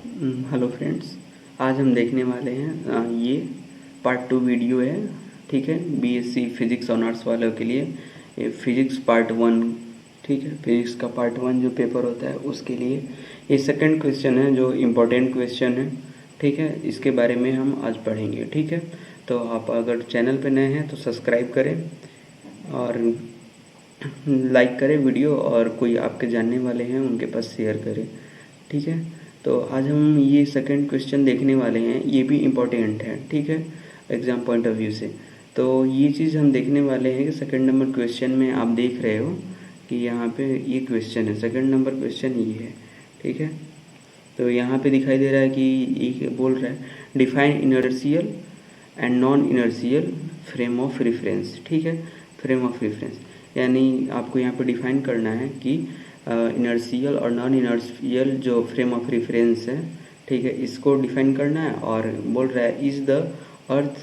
Hello friends, आज हम देखने वाले हैं ये पार्ट 2 वीडियो है। ठीक है, बीएससी फिज़िक्स ऑनर्स वालों के लिए ये फिज़िक्स पार्ट 1। ठीक है, फिज़िक्स का पार्ट 1 जो पेपर होता है उसके लिए ये सेकंड क्वेश्चन है जो इम्पोर्टेंट क्वेश्चन है। ठीक है, इसके बारे में हम आज पढ़ेंगे। ठीक है, तो आप अगर चैनल पर नए हैं तो सब्सक्राइब करें और लाइक करें वीडियो, और कोई आपके जानने वाले हैं उनके पास शेयर करें। ठीक है, तो आज हम ये सेकंड क्वेश्चन देखने वाले हैं, ये भी इम्पोर्टेंट है। ठीक है, एग्ज़ाम पॉइंट ऑफ व्यू से तो ये चीज़ हम देखने वाले हैं कि सेकंड नंबर क्वेश्चन में आप देख रहे हो कि यहाँ पे ये क्वेश्चन है, सेकंड नंबर क्वेश्चन ये है। ठीक है, तो यहाँ पे दिखाई दे रहा है कि ये बोल रहा है define inertial and non inertial frame of reference. ठीक है, फ्रेम ऑफ रेफरेंस यानी आपको यहाँ पे डिफाइन करना है कि इनर्शियल और नॉन इनर्शियल जो फ्रेम ऑफ रेफरेंस है, ठीक है, इसको डिफाइन करना है। और बोल रहा है is the earth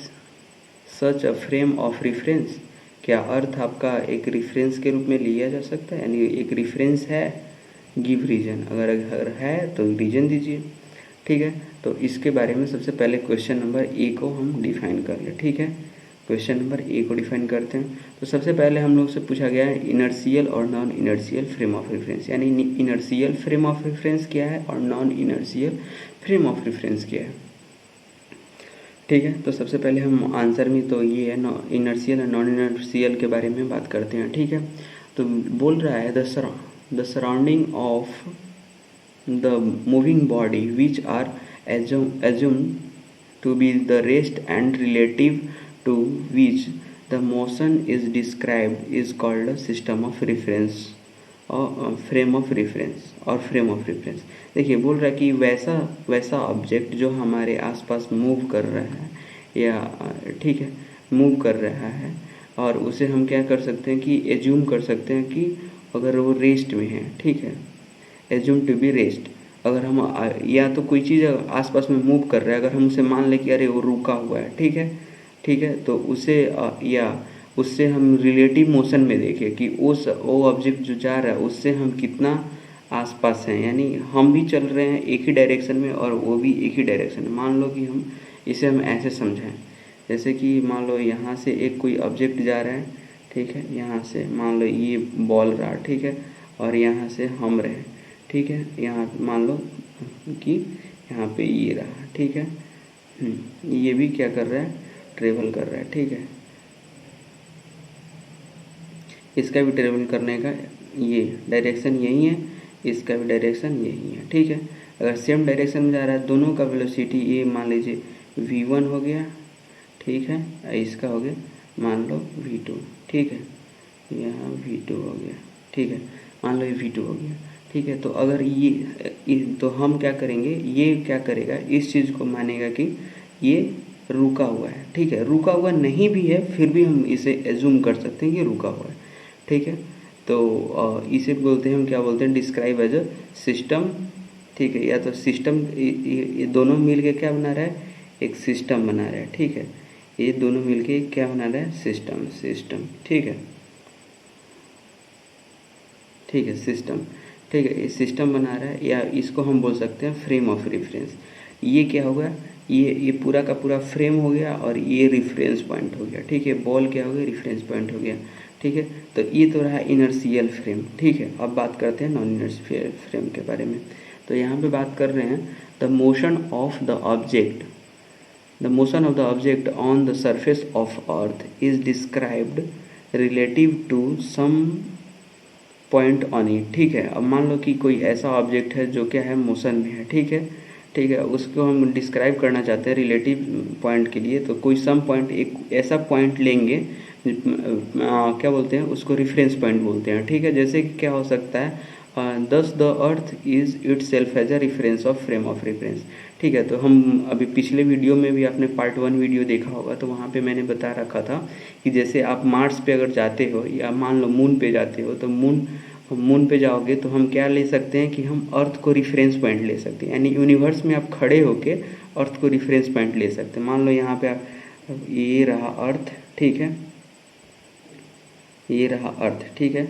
such a frame of reference, क्या अर्थ आपका एक रेफरेंस के रूप में लिया जा सकता है, यानी एक रेफरेंस है। गिव रीजन, अगर है तो रीजन दीजिए। ठीक है, तो इसके बारे में सबसे पहले क्वेश्चन नंबर ए को हम डिफाइन कर लें। ठीक है, क्वेश्चन नंबर ए को डिफाइन करते हैं। तो सबसे पहले हम लोग से पूछा गया है इनर्शियल और non inertial frame of reference, यानी इनर्शियल फ्रेम ऑफ रेफरेंस क्या है और non inertial frame of reference क्या है। ठीक है, तो सबसे पहले हम आंसर में तो ये है इनर्शियल और नॉन इनर्शियल के बारे में बात करते हैं। ठीक है, तो बोल रहा है the surrounding of the moving body which are assumed to be the rest and relative to which the motion is described is called a system of reference और फ्रेम ऑफ रेफरेंस और फ्रेम ऑफ रेफरेंस। देखिए बोल रहा है कि वैसा object जो हमारे आसपास मूव कर रहा है या ठीक है मूव कर रहा है, और उसे हम क्या कर सकते हैं कि एज्यूम कर सकते हैं कि अगर वो रेस्ट में है। ठीक है, एज्यूम टू बी रेस्ट। अगर हम या तो कोई चीज़ आसपास में मूव कर रहा है, अगर हम उसे मान लें कि अरे वो रुका हुआ है, ठीक है, तो उसे या उससे हम रिलेटिव मोशन में देखें कि वो ऑब्जेक्ट जो जा रहा है उससे हम कितना आसपास हैं, यानी हम भी चल रहे हैं एक ही डायरेक्शन में और वो भी एक ही डायरेक्शन में। मान लो कि हम ऐसे समझें, जैसे कि मान लो यहाँ से एक कोई ऑब्जेक्ट जा रहा है। ठीक है, यहाँ से मान लो ये बॉल रहा, ठीक है, और यहाँ से हम रहे। ठीक है, यहाँ मान लो कि यहाँ पे ये रहा। ठीक है, ये भी क्या कर रहा है, ट्रेवल कर रहा है। ठीक है, इसका भी ट्रेवल करने का ये डायरेक्शन यही है, इसका भी डायरेक्शन यही है। ठीक है, अगर सेम डायरेक्शन में जा रहा है दोनों का वेलोसिटी ये मान लीजिए v1 हो गया। ठीक है, इसका हो गया मान लो v2। ठीक है, यहाँ v2 हो गया। ठीक है, मान लो ये v2 हो गया। ठीक है, तो अगर ये तो हम क्या करेंगे, ये क्या करेगा, इस चीज़ को मानेगा कि ये रुका हुआ है। ठीक है, रुका हुआ नहीं भी है फिर भी हम इसे एज्यूम कर सकते हैं कि रुका हुआ है। ठीक है, तो इसे बोलते हैं, हम क्या बोलते हैं, डिस्क्राइब एज अ सिस्टम। ठीक है, या तो सिस्टम, ये दोनों मिल के क्या बना रहा है, एक सिस्टम बना रहा है। ठीक है, ये दोनों मिल के क्या बना रहा है, सिस्टम। ठीक है, ठीक है, सिस्टम। ठीक है, ये सिस्टम बना रहा है, या इसको हम बोल सकते हैं फ्रेम ऑफ रेफरेंस। ये क्या होगा, ये पूरा का पूरा फ्रेम हो गया और ये रेफरेंस पॉइंट हो गया। ठीक है, बॉल क्या हो गया, रेफरेंस पॉइंट हो गया। ठीक है, तो ये तो रहा इनर्शियल फ्रेम। ठीक है, अब बात करते हैं नॉन इनर्शियल फ्रेम के बारे में। तो यहाँ पे बात कर रहे हैं the motion of the object on the surface of earth is described relative to some point on it. ठीक है, अब मान लो कि कोई ऐसा ऑब्जेक्ट है जो क्या है, मोशन में है। ठीक है, ठीक है, उसको हम डिस्क्राइब करना चाहते हैं रिलेटिव पॉइंट के लिए, तो कोई सम पॉइंट, एक ऐसा पॉइंट लेंगे क्या बोलते हैं उसको, रेफरेंस पॉइंट बोलते हैं। ठीक है, जैसे कि क्या हो सकता है, thus the earth is itself as a reference of frame of reference. ठीक है, तो हम अभी पिछले वीडियो में भी आपने पार्ट 1 वीडियो देखा होगा, तो वहाँ पे मैंने बता रखा था कि जैसे आप मार्स पे अगर जाते हो या मान लो मून पे जाते हो, तो मून पे जाओगे तो हम क्या ले सकते हैं कि हम अर्थ को रेफरेंस पॉइंट ले सकते हैं, यानी यूनिवर्स में आप खड़े होके अर्थ को रेफरेंस पॉइंट ले सकते हैं। मान लो यहाँ पे आप ये रहा अर्थ। ठीक है, ये रहा अर्थ। ठीक है,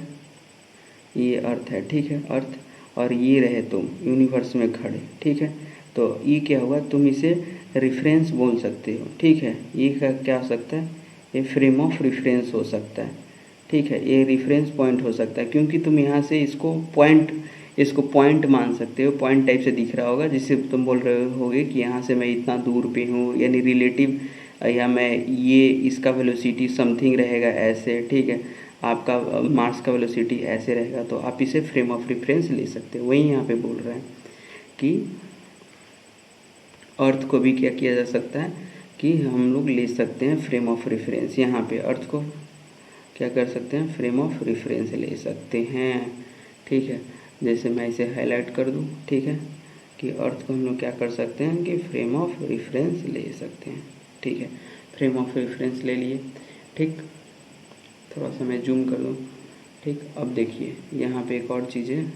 ये अर्थ है। ठीक है, अर्थ, और ये रहे तुम यूनिवर्स में खड़े। ठीक है, तो ये क्या हुआ, तुम इसे रेफरेंस बोल सकते हो, ठीक है। ये क्या हो सकता है, ये फ्रेम ऑफ रेफरेंस हो सकता है, ठीक है। ये रेफरेंस पॉइंट हो सकता है, क्योंकि तुम यहाँ से इसको पॉइंट मान सकते हो, पॉइंट टाइप से दिख रहा होगा, जिससे तुम बोल रहे होगे कि यहाँ से मैं इतना दूर पे हूँ, यानी रिलेटिव, या मैं ये इसका वेलोसिटी समथिंग रहेगा ऐसे, ठीक है। आपका मार्स का वेलोसिटी ऐसे रहेगा, तो आप इसे फ्रेम ऑफ रेफरेंस ले सकते हो। वही यहाँ पे बोल रहे हैं कि अर्थ को भी क्या किया जा सकता है कि हम लोग ले सकते हैं फ्रेम ऑफ रेफरेंस। यहाँ पे अर्थ को क्या कर सकते हैं, फ्रेम ऑफ रेफरेंस ले सकते हैं, ठीक है। जैसे मैं इसे हाईलाइट कर दूँ, ठीक है, कि अर्थ को हम लोग क्या कर सकते हैं कि फ्रेम ऑफ रेफरेंस ले सकते हैं, ठीक है। फ्रेम ऑफ रेफरेंस ले लिए, ठीक। थोड़ा सा मैं जूम कर दूँ, ठीक। अब देखिए यहाँ पे एक और चीज़ें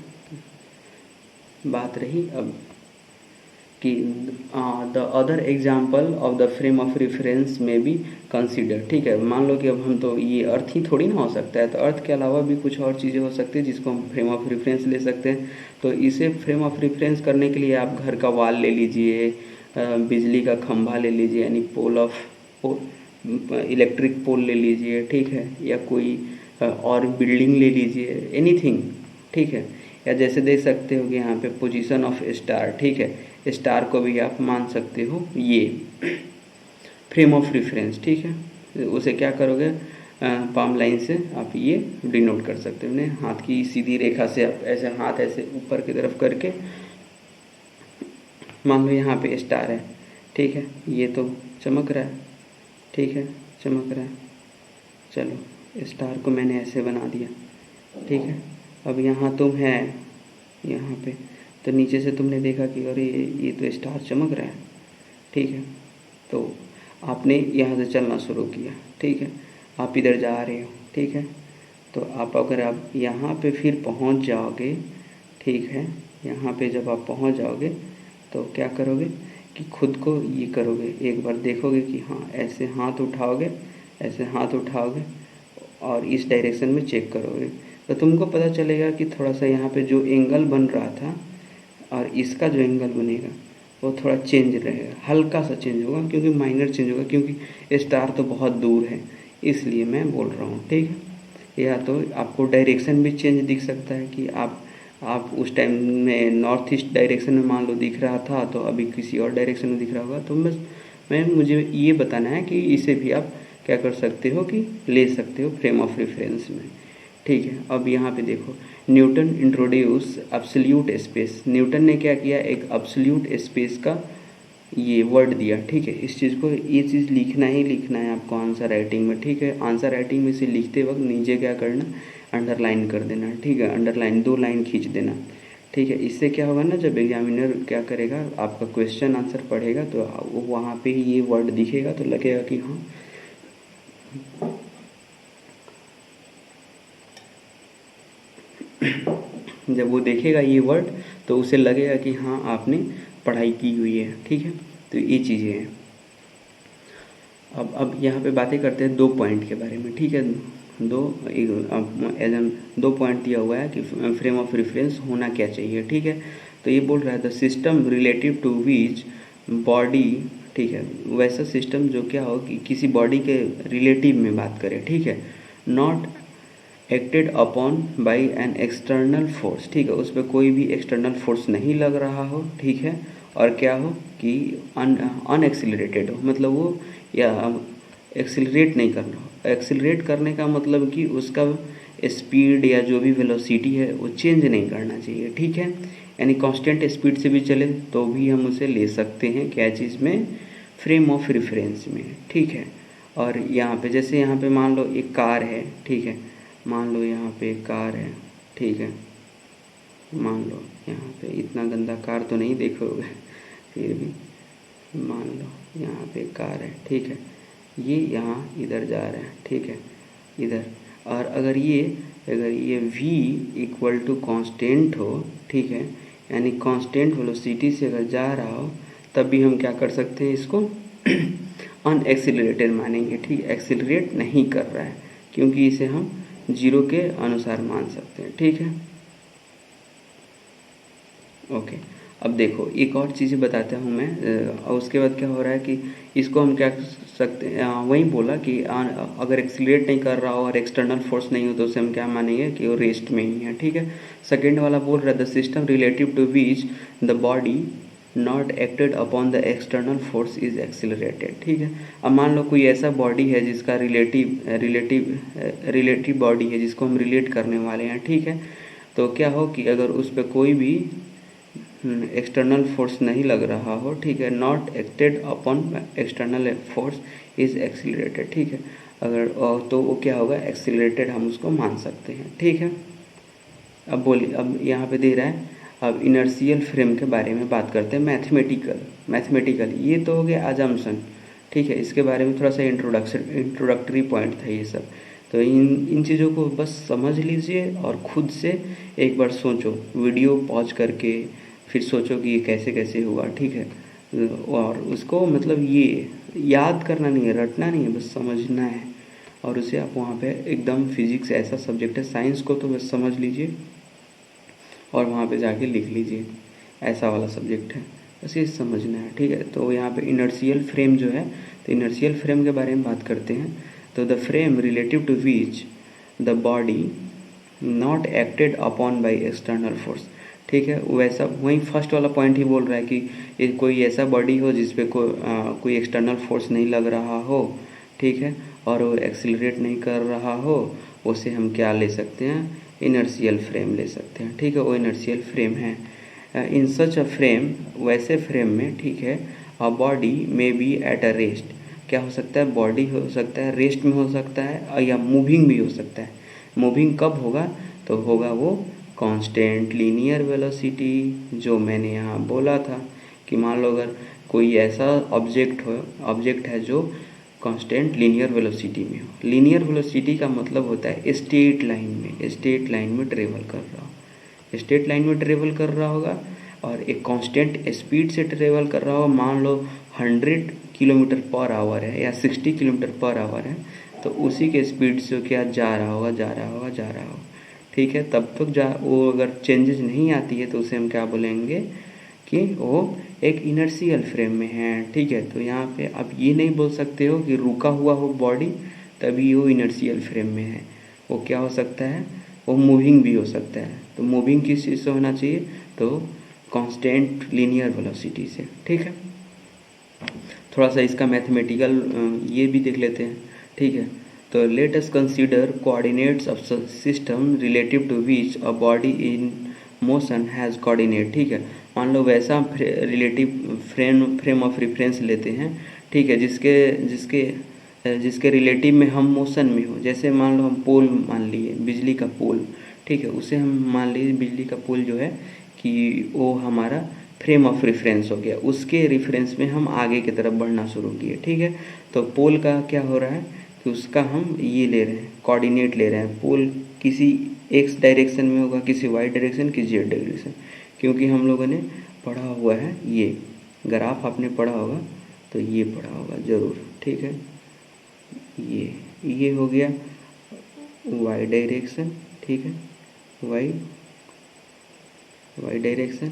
बात रही अब कि the other example of the frame of reference में भी कंसीडर, ठीक है। मान लो कि अब हम तो ये अर्थ ही थोड़ी ना हो सकता है, तो अर्थ के अलावा भी कुछ और चीज़ें हो सकती है जिसको हम फ्रेम ऑफ रेफरेंस ले सकते हैं। तो इसे फ्रेम ऑफ रेफरेंस करने के लिए आप घर का वॉल ले लीजिए, बिजली का खंभा ले लीजिए, यानी इलेक्ट्रिक पोल ले लीजिए, ठीक है, या कोई और बिल्डिंग ले लीजिए, एनीथिंग, ठीक है। या जैसे देख सकते हो कि यहाँ पे पोजीशन ऑफ स्टार, ठीक है, स्टार को भी आप मान सकते हो ये फ्रेम ऑफ रेफरेंस, ठीक है। उसे क्या करोगे, पाम लाइन से आप ये डिनोट कर सकते हो, अपने हाथ की सीधी रेखा से आप ऐसे हाथ ऐसे ऊपर की तरफ करके, मान लो यहाँ पे स्टार है, ठीक है, ये तो चमक रहा है, ठीक है, चमक रहा है। चलो स्टार को मैंने ऐसे बना दिया, ठीक है। अब यहाँ तुम है यहाँ पे, तो नीचे से तुमने देखा कि अरे ये तो स्टार चमक रहा है, ठीक है। तो आपने यहाँ से चलना शुरू किया, ठीक है, आप इधर जा रहे हो, ठीक है। तो अगर आप यहाँ पे फिर पहुँच जाओगे, ठीक है, यहाँ पे जब आप पहुँच जाओगे तो क्या करोगे कि खुद को ये करोगे, एक बार देखोगे कि हाँ ऐसे हाथ उठाओगे, ऐसे हाथ उठाओगे और इस डायरेक्शन में चेक करोगे, तो तुमको पता चलेगा कि थोड़ा सा यहाँ पे जो एंगल बन रहा था और इसका जो एंगल बनेगा वो थोड़ा चेंज रहेगा, हल्का सा चेंज होगा, क्योंकि माइनर चेंज होगा, क्योंकि स्टार तो बहुत दूर है, इसलिए मैं बोल रहा हूँ, ठीक है। या तो आपको डायरेक्शन भी चेंज दिख सकता है कि आप उस टाइम में नॉर्थ ईस्ट डायरेक्शन में मान लो दिख रहा था, तो अभी किसी और डायरेक्शन में दिख रहा होगा। तो बस मुझे ये बताना है कि इसे भी आप क्या कर सकते हो कि ले सकते हो फ्रेम ऑफ रेफरेंस में, ठीक है। अब यहाँ पे देखो, Newton introduce absolute space. Newton ने क्या किया, एक एब्सोल्यूट स्पेस का ये वर्ड दिया, ठीक है। इस चीज़ को, ये चीज़ लिखना ही लिखना है आपको आंसर राइटिंग में, ठीक है। आंसर राइटिंग में से लिखते वक्त नीचे क्या करना, अंडरलाइन कर देना, ठीक है, अंडरलाइन 2 लाइन खींच देना, ठीक है। इससे क्या होगा ना, जब एग्जामिनर क्या करेगा, आपका क्वेश्चन आंसर पढ़ेगा तो वहाँ पे ही ये वर्ड दिखेगा, तो लगेगा कि हाँ जब वो देखेगा ये वर्ड तो उसे लगेगा कि हाँ आपने पढ़ाई की हुई है, ठीक है। तो ये चीज़ें हैं। अब यहाँ पे बातें करते हैं 2 पॉइंट के बारे में, ठीक है। दो पॉइंट दिया हुआ है कि फ्रेम ऑफ रेफरेंस होना क्या चाहिए, ठीक है। तो ये बोल रहा है the system relative to which body, ठीक है, वैसा सिस्टम जो क्या हो कि किसी बॉडी के रिलेटिव में बात करें, ठीक है, not acted upon by an external force, ठीक है, उस पर कोई भी एक्सटर्नल फोर्स नहीं लग रहा हो, ठीक है, और क्या हो कि अनएक्सिलरेटेड हो, मतलब वो या एक्सिलरेट नहीं करना हो। एक्सिलरेट करने का मतलब कि उसका स्पीड या जो भी वेलोसिटी है वो चेंज नहीं करना चाहिए, ठीक है, यानी कांस्टेंट स्पीड से भी चले तो भी हम उसे ले सकते हैं क्या चीज़ में, फ्रेम ऑफ रेफरेंस में, ठीक है। और यहाँ पे जैसे यहाँ पे मान लो एक कार है, ठीक है, मान लो यहाँ पे एक कार है, ठीक है, मान लो यहाँ पे इतना गंदा कार तो नहीं देखोगे, फिर भी मान लो यहाँ पे कार है, ठीक है, ये यहाँ इधर जा रहा है, ठीक है, इधर, और अगर ये v इक्वल टू कांस्टेंट हो, ठीक है, यानी कांस्टेंट वेलोसिटी से अगर जा रहा हो, तब भी हम क्या कर सकते हैं, इसको अनएक्सिलरेटेड मानेंगे, ठीक, एक्सिलरेट नहीं कर रहा है, क्योंकि इसे हम 0 के अनुसार मान सकते हैं, ठीक है, ओके। अब देखो एक और चीज़ बताता हूँ मैं, और उसके बाद क्या हो रहा है कि इसको हम क्या कर सकते हैं, वही बोला कि अगर एक्सीलरेट नहीं कर रहा हो और एक्सटर्नल फोर्स नहीं हो तो उसे हम क्या मानेंगे कि वो रेस्ट में ही है, ठीक है। सेकेंड वाला बोल रहा है the system relative to which the body not acted upon the external force is accelerated, ठीक है। अब मान लो कोई ऐसा बॉडी है जिसका रिलेटिव बॉडी है जिसको हम रिलेट करने वाले हैं, ठीक है। तो क्या हो कि अगर उस पर कोई भी एक्सटर्नल फोर्स नहीं लग रहा हो, ठीक है, not acted upon external force is accelerated, ठीक है। अगर तो वो क्या होगा, एक्सिलरेटेड हम उसको मान सकते हैं, ठीक है। अब बोलिए, अब यहाँ पे दे रहा है, अब इनर्शियल फ्रेम के बारे में बात करते हैं मैथमेटिकल। ये तो हो गया अजम्पशन, ठीक है। इसके बारे में थोड़ा सा इंट्रोडक्टरी पॉइंट था ये सब। तो इन चीज़ों को बस समझ लीजिए और खुद से एक बार सोचो, वीडियो पॉज करके फिर सोचो कि ये कैसे कैसे हुआ, ठीक है। और उसको मतलब ये याद करना नहीं है, रटना नहीं है, बस समझना है। और उसे आप वहाँ पे एकदम, फिजिक्स ऐसा सब्जेक्ट है, साइंस को तो बस समझ लीजिए और वहाँ पे जाके लिख लीजिए, ऐसा वाला सब्जेक्ट है, बस ये समझना है, ठीक है। तो यहाँ पे इनर्शियल फ्रेम जो है, तो इनर्शियल फ्रेम के बारे में बात करते हैं। तो the frame relative to which the body not acted upon by external force, ठीक है। वैसा वही फर्स्ट वाला पॉइंट ही बोल रहा है कि कोई ऐसा बॉडी हो जिस पे कोई एक्सटर्नल फोर्स नहीं लग रहा हो, ठीक है, और वो एक्सिलरेट नहीं कर रहा हो, उसे हम क्या ले सकते हैं, इनर्शियल फ्रेम ले सकते हैं, ठीक है। वो इनर्शियल फ्रेम है। इन सच अ फ्रेम, वैसे फ्रेम में, ठीक है, a body may be at a rest, क्या हो सकता है, बॉडी हो सकता है रेस्ट में हो सकता है, या मूविंग भी हो सकता है। मूविंग कब होगा, तो होगा वो कांस्टेंट लीनियर वेलोसिटी, जो मैंने यहाँ बोला था कि मान लो अगर कोई ऐसा ऑब्जेक्ट है जो कांस्टेंट लीनियर वेलोसिटी में हो। लीनियर वेलोसिटी का मतलब होता है स्ट्रेट लाइन में ट्रेवल कर रहा हो, स्ट्रेट लाइन में ट्रेवल कर रहा होगा और एक कांस्टेंट स्पीड से ट्रेवल कर रहा हो। मान लो 100 किलोमीटर पर आवर है या 60 किलोमीटर पर आवर है, तो उसी के स्पीड से क्या जा रहा होगा, ठीक है। तब तक वो अगर चेंजेस नहीं आती है तो उसे हम क्या बोलेंगे कि वो एक इनर्शियल फ्रेम में है, ठीक है। तो यहाँ पे आप ये नहीं बोल सकते हो कि रुका हुआ हो बॉडी तभी वो इनर्शियल फ्रेम में है। वो क्या हो सकता है, वो मूविंग भी हो सकता है। तो मूविंग किस चीज़ से होना चाहिए, तो कांस्टेंट लीनियर वेलोसिटी से, ठीक है। थोड़ा सा इसका मैथमेटिकल ये भी देख लेते हैं, ठीक है। तो let us consider coordinates of system relative to which a body in motion has coordinate, ठीक है। मान लो वैसा रिलेटिव फ्रेम ऑफ रेफरेंस लेते हैं, ठीक है, जिसके रिलेटिव में हम मोशन में हो। जैसे मान लो हम पोल मान लिए, बिजली का पोल, ठीक है, उसे हम मान लीजिए बिजली का पोल जो है कि वो हमारा फ्रेम ऑफ रेफरेंस हो गया, उसके रेफरेंस में हम आगे की तरफ बढ़ना शुरू किए, ठीक है। तो पोल का क्या हो रहा है कि उसका हम ये ले रहे हैं, कोऑर्डिनेट ले रहे हैं। पोल किसी एक्स डायरेक्शन में होगा, किसी वाई डायरेक्शन, किसी जेड डायरेक्शन, क्योंकि हम लोगों ने पढ़ा हुआ है ये ग्राफ, आपने पढ़ा होगा तो ये पढ़ा होगा ज़रूर, ठीक है। ये हो गया वाई डायरेक्शन, ठीक है, वाई डायरेक्शन।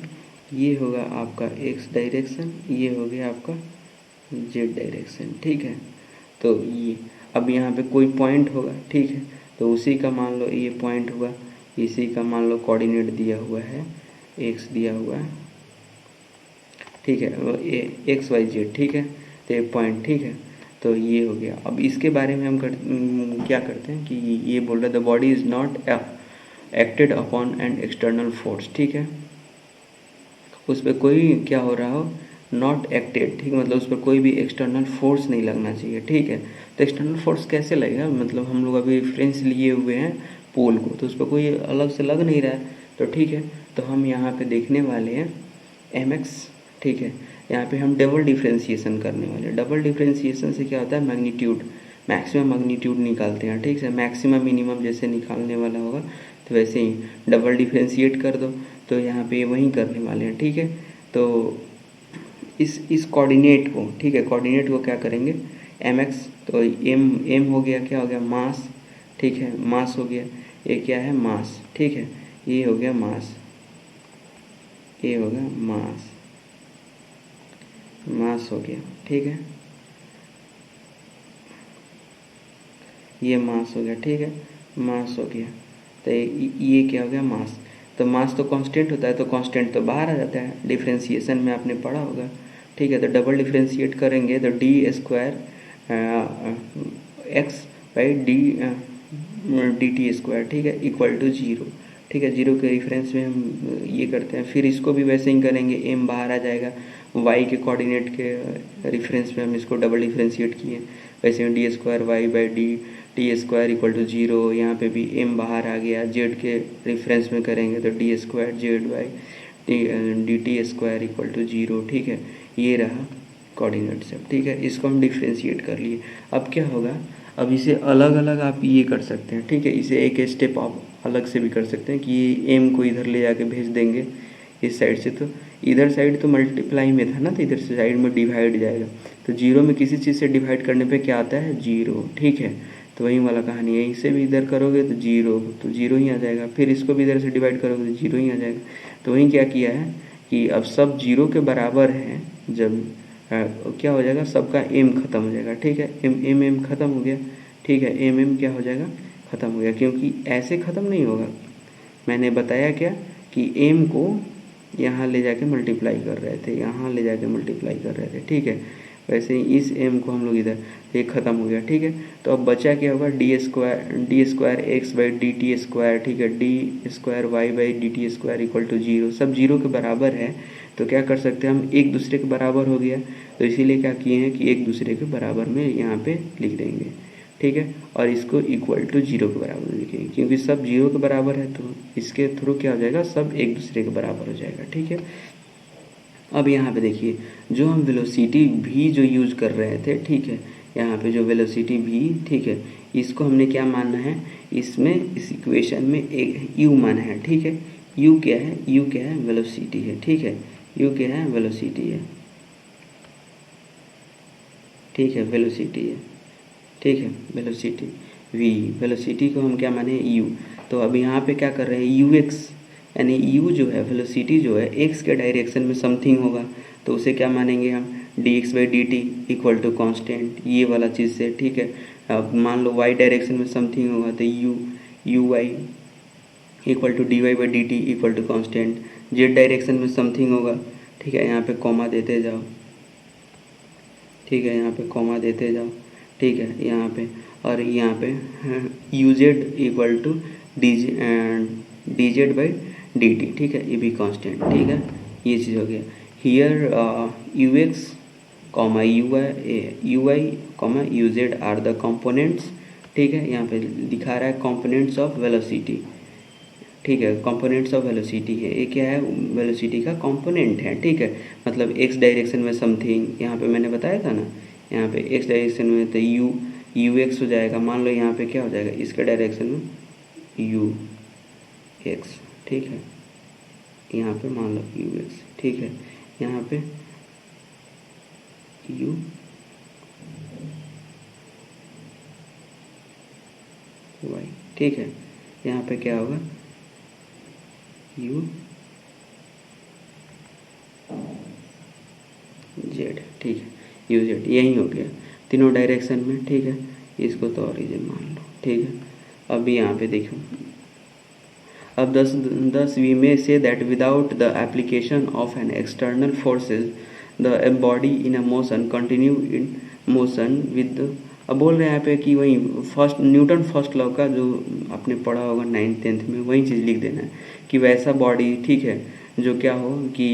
ये होगा आपका एक्स डायरेक्शन, ये हो गया आपका जेड डायरेक्शन, ठीक है। तो ये अब यहाँ पे कोई पॉइंट होगा, ठीक है, तो उसी का मान लो ये पॉइंट हुआ, इसी का मान लो कोऑर्डिनेट दिया हुआ है, एक्स दिया हुआ है, ठीक है, एक्स वाई जेड, ठीक है। तो ये पॉइंट, ठीक है, तो ये हो गया। अब इसके बारे में हम क्या करते हैं कि ये बोल रहे the body is not acted upon an external force, ठीक है। उस पर कोई क्या हो रहा हो, नॉट एक्टेड, ठीक है, मतलब उस पर कोई भी एक्सटर्नल फोर्स नहीं लगना चाहिए, ठीक है। तो एक्सटर्नल फोर्स कैसे लगेगा, मतलब हम लोग अभी रेफरेंस लिए हुए हैं पोल को, तो उस पर कोई अलग से लग नहीं रहा है, तो ठीक है। तो हम यहाँ पे देखने वाले हैं mx, ठीक है। यहाँ पे हम डबल डिफ्रेंशिएशन करने वाले हैं। डबल डिफ्रेंशिएशन से क्या होता है, मैग्नीट्यूड, मैक्सिमम मैग्नीट्यूड निकालते हैं, ठीक है। मैक्सिमम मिनिमम जैसे निकालने वाला होगा तो वैसे ही डबल डिफ्रेंशिएट कर दो, तो यहाँ पे वही करने वाले हैं, ठीक है। तो इस कोऑर्डिनेट को, ठीक है, कोऑर्डिनेट को क्या करेंगे, mx, तो m हो गया, क्या हो गया, मास, ठीक है, मास हो गया, ये क्या है, मास, ठीक है, ये हो गया मास, ये होगा मास, मास हो गया, ठीक है, ये मास हो गया, ठीक है, मास हो गया। तो ये क्या हो गया, मास। तो मास तो कांस्टेंट होता है, तो कांस्टेंट तो बाहर आ जाता है, डिफ्रेंशिएशन में आपने पढ़ा होगा, ठीक है। तो डबल डिफ्रेंशिएट करेंगे तो d square x by d t square, ठीक है, इक्वल टू जीरो, ठीक है। जीरो के रेफरेंस में हम ये करते हैं। फिर इसको भी वैसे ही करेंगे, एम बाहर आ जाएगा, वाई के कोऑर्डिनेट के रेफरेंस में हम इसको डबल डिफ्रेंशिएट किए, वैसे d square y by d t square equal to zero. यहाँ पे भी एम बाहर आ गया, जेड के रेफरेंस में करेंगे तो d square z by d t square equal to zero, ठीक है। ये रहा कोऑर्डिनेट सब, ठीक है। इसको हम डिफ्रेंशिएट कर लिए। अब क्या होगा, अब इसे अलग अलग आप ये कर सकते हैं, ठीक है। इसे एक स्टेप आप अलग से भी कर सकते हैं कि एम को इधर ले जाके भेज देंगे इस साइड से, तो इधर साइड तो मल्टीप्लाई में था ना, तो इधर से साइड में डिवाइड जाएगा। तो जीरो में किसी चीज़ से डिवाइड करने पे क्या आता है, जीरो, ठीक है। तो वही वाला कहानी है, इसे भी इधर करोगे तो जीरो ही आ जाएगा। फिर इसको भी इधर से डिवाइड करोगे तो जीरो ही आ जाएगा। तो वही क्या किया है कि अब सब जीरो के बराबर है, जब क्या हो जाएगा, सबका एम खत्म हो जाएगा, ठीक है। एम खत्म हो गया, ठीक है। एम क्या हो जाएगा, ख़त्म हो गया, क्योंकि ऐसे ख़त्म नहीं होगा। मैंने बताया क्या कि एम को यहाँ ले जाके मल्टीप्लाई कर रहे थे, यहाँ ले जाके मल्टीप्लाई कर रहे थे, ठीक है। वैसे ही इस एम को हम लोग इधर, ये ख़त्म हो गया, ठीक है। तो अब बचा क्या होगा, d square x by d t square, ठीक है, d square y by d t square equal to zero. सब जीरो के बराबर है, तो क्या कर सकते हैं हम, एक दूसरे के बराबर हो गया, तो इसीलिए क्या किए हैं कि एक दूसरे के बराबर में यहाँ पे लिख देंगे, ठीक है। और इसको इक्वल टू जीरो के बराबर में लिखेंगे, क्योंकि सब जीरो के बराबर है, तो इसके थ्रू क्या हो जाएगा, सब एक दूसरे के बराबर हो जाएगा, ठीक है। अब यहाँ पे देखिए, जो हम वेलोसिटी भी जो यूज कर रहे थे, ठीक है, यहाँ पे जो वेलोसिटी भी, ठीक है, इसको हमने क्या मानना है, इसमें इस इक्वेशन में एक यू माना है, ठीक है। यू क्या है, यू क्या है, वेलोसिटी है, ठीक है। यू क्या है, वेलोसिटी है, ठीक है, वेलोसिटी है, ठीक है, वेलोसिटी वी, वेलोसिटी को हम क्या माने, यू। तो अब यहाँ पे क्या कर रहे हैं, यू एक्स, यानी यू जो है, वेलोसिटी जो है, एक्स के डायरेक्शन में समथिंग होगा, तो उसे क्या मानेंगे हम, d x by d t equal to constant, ये वाला चीज़ से, ठीक है। अब मान लो वाई डायरेक्शन में समथिंग होगा, तो u y equal to d y by d t equal to constant. Z direction में समथिंग होगा, ठीक है, यहाँ पे कॉमा देते जाओ, ठीक है, यहाँ पे कॉमा देते जाओ, ठीक है, यहाँ पे, और यहाँ पे u z equal to d z by d t, ठीक है, ये भी कांस्टेंट, ठीक है। ये चीज़ हो गया। Here u x comma u y comma u z are the components, ठीक है। यहाँ पे दिखा रहा है कंपोनेंट्स ऑफ वेलोसिटी, ठीक है, कंपोनेंट्स ऑफ वेलोसिटी है, ये क्या है, वेलोसिटी का कंपोनेंट है, ठीक है। मतलब एक्स डायरेक्शन में समथिंग, यहाँ पे मैंने बताया था ना, यहाँ पे एक्स डायरेक्शन में तो यू एक्स हो जाएगा। मान लो यहाँ पे क्या हो जाएगा, इसके डायरेक्शन में यू एक्स, ठीक है, यहाँ पे मान लो यू एक्स, ठीक है, यहाँ पे यू वाई, ठीक है, यहाँ पे क्या होगा, यू जेड, ठीक है, यू जेड, यही हो गया तीनों डायरेक्शन में, ठीक है। इसको तो ओरिजिन मान लो, ठीक है। अब यहाँ पे देखो, अब thus we may say that without the application of an external forces the body in a motion continue in motion with the, अब बोल रहे हैं यहाँ पे कि वही फर्स्ट न्यूटन फर्स्ट लॉ का जो आपने पढ़ा होगा 9th 10th में, वही चीज़ लिख देना है कि वैसा बॉडी, ठीक है, जो क्या हो कि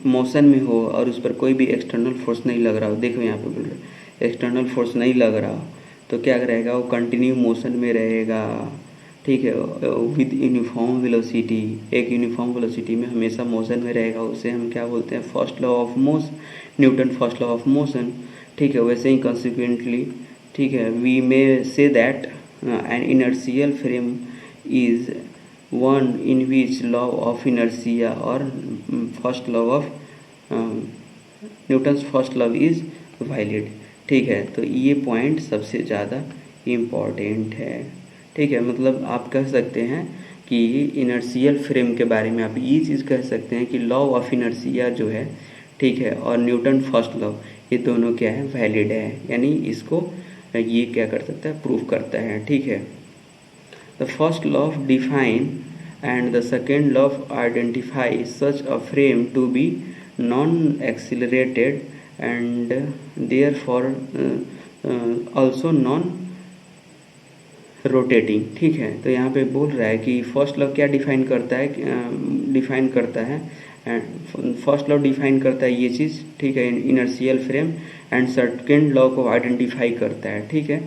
मोशन में हो और उस पर कोई भी एक्सटर्नल फोर्स नहीं लग रहा हो। देखो यहाँ पे बोल रहे एक्सटर्नल फोर्स नहीं लग रहा हो, तो क्या रहेगा, वो कंटिन्यू मोशन में रहेगा, ठीक है, विद यूनिफॉर्म वेलोसिटी, एक यूनिफॉर्म वेलोसिटी में हमेशा मोशन में रहेगा। उसे हम क्या बोलते हैं, first law of motion, Newton first law of motion, ठीक है। वैसे ही कंसिक्वेंटली, ठीक है, we may say that an inertial frame is one in which law of inertia और first law of Newton's first law is valid, ठीक है। तो ये पॉइंट सबसे ज़्यादा इम्पॉर्टेंट है, ठीक है। मतलब आप कह सकते हैं कि इनर्शियल फ्रेम के बारे में आप ये चीज़ कह सकते हैं कि लॉ ऑफ इनर्शिया जो है, ठीक है, और न्यूटन फर्स्ट लॉ, ये दोनों क्या है, वैलिड है, यानी इसको ये क्या कर सकता है, प्रूव करता है, ठीक है। The first law of define and the second law identifies such a frame to be non-accelerated and therefore also non-rotating, ठीक है। तो यहाँ पे बोल रहा है कि फर्स्ट लॉ क्या डिफाइन करता है, फर्स्ट लॉ डिफाइन करता है ये चीज़, ठीक है, inertial frame, and second law को आइडेंटिफाई करता है, ठीक है,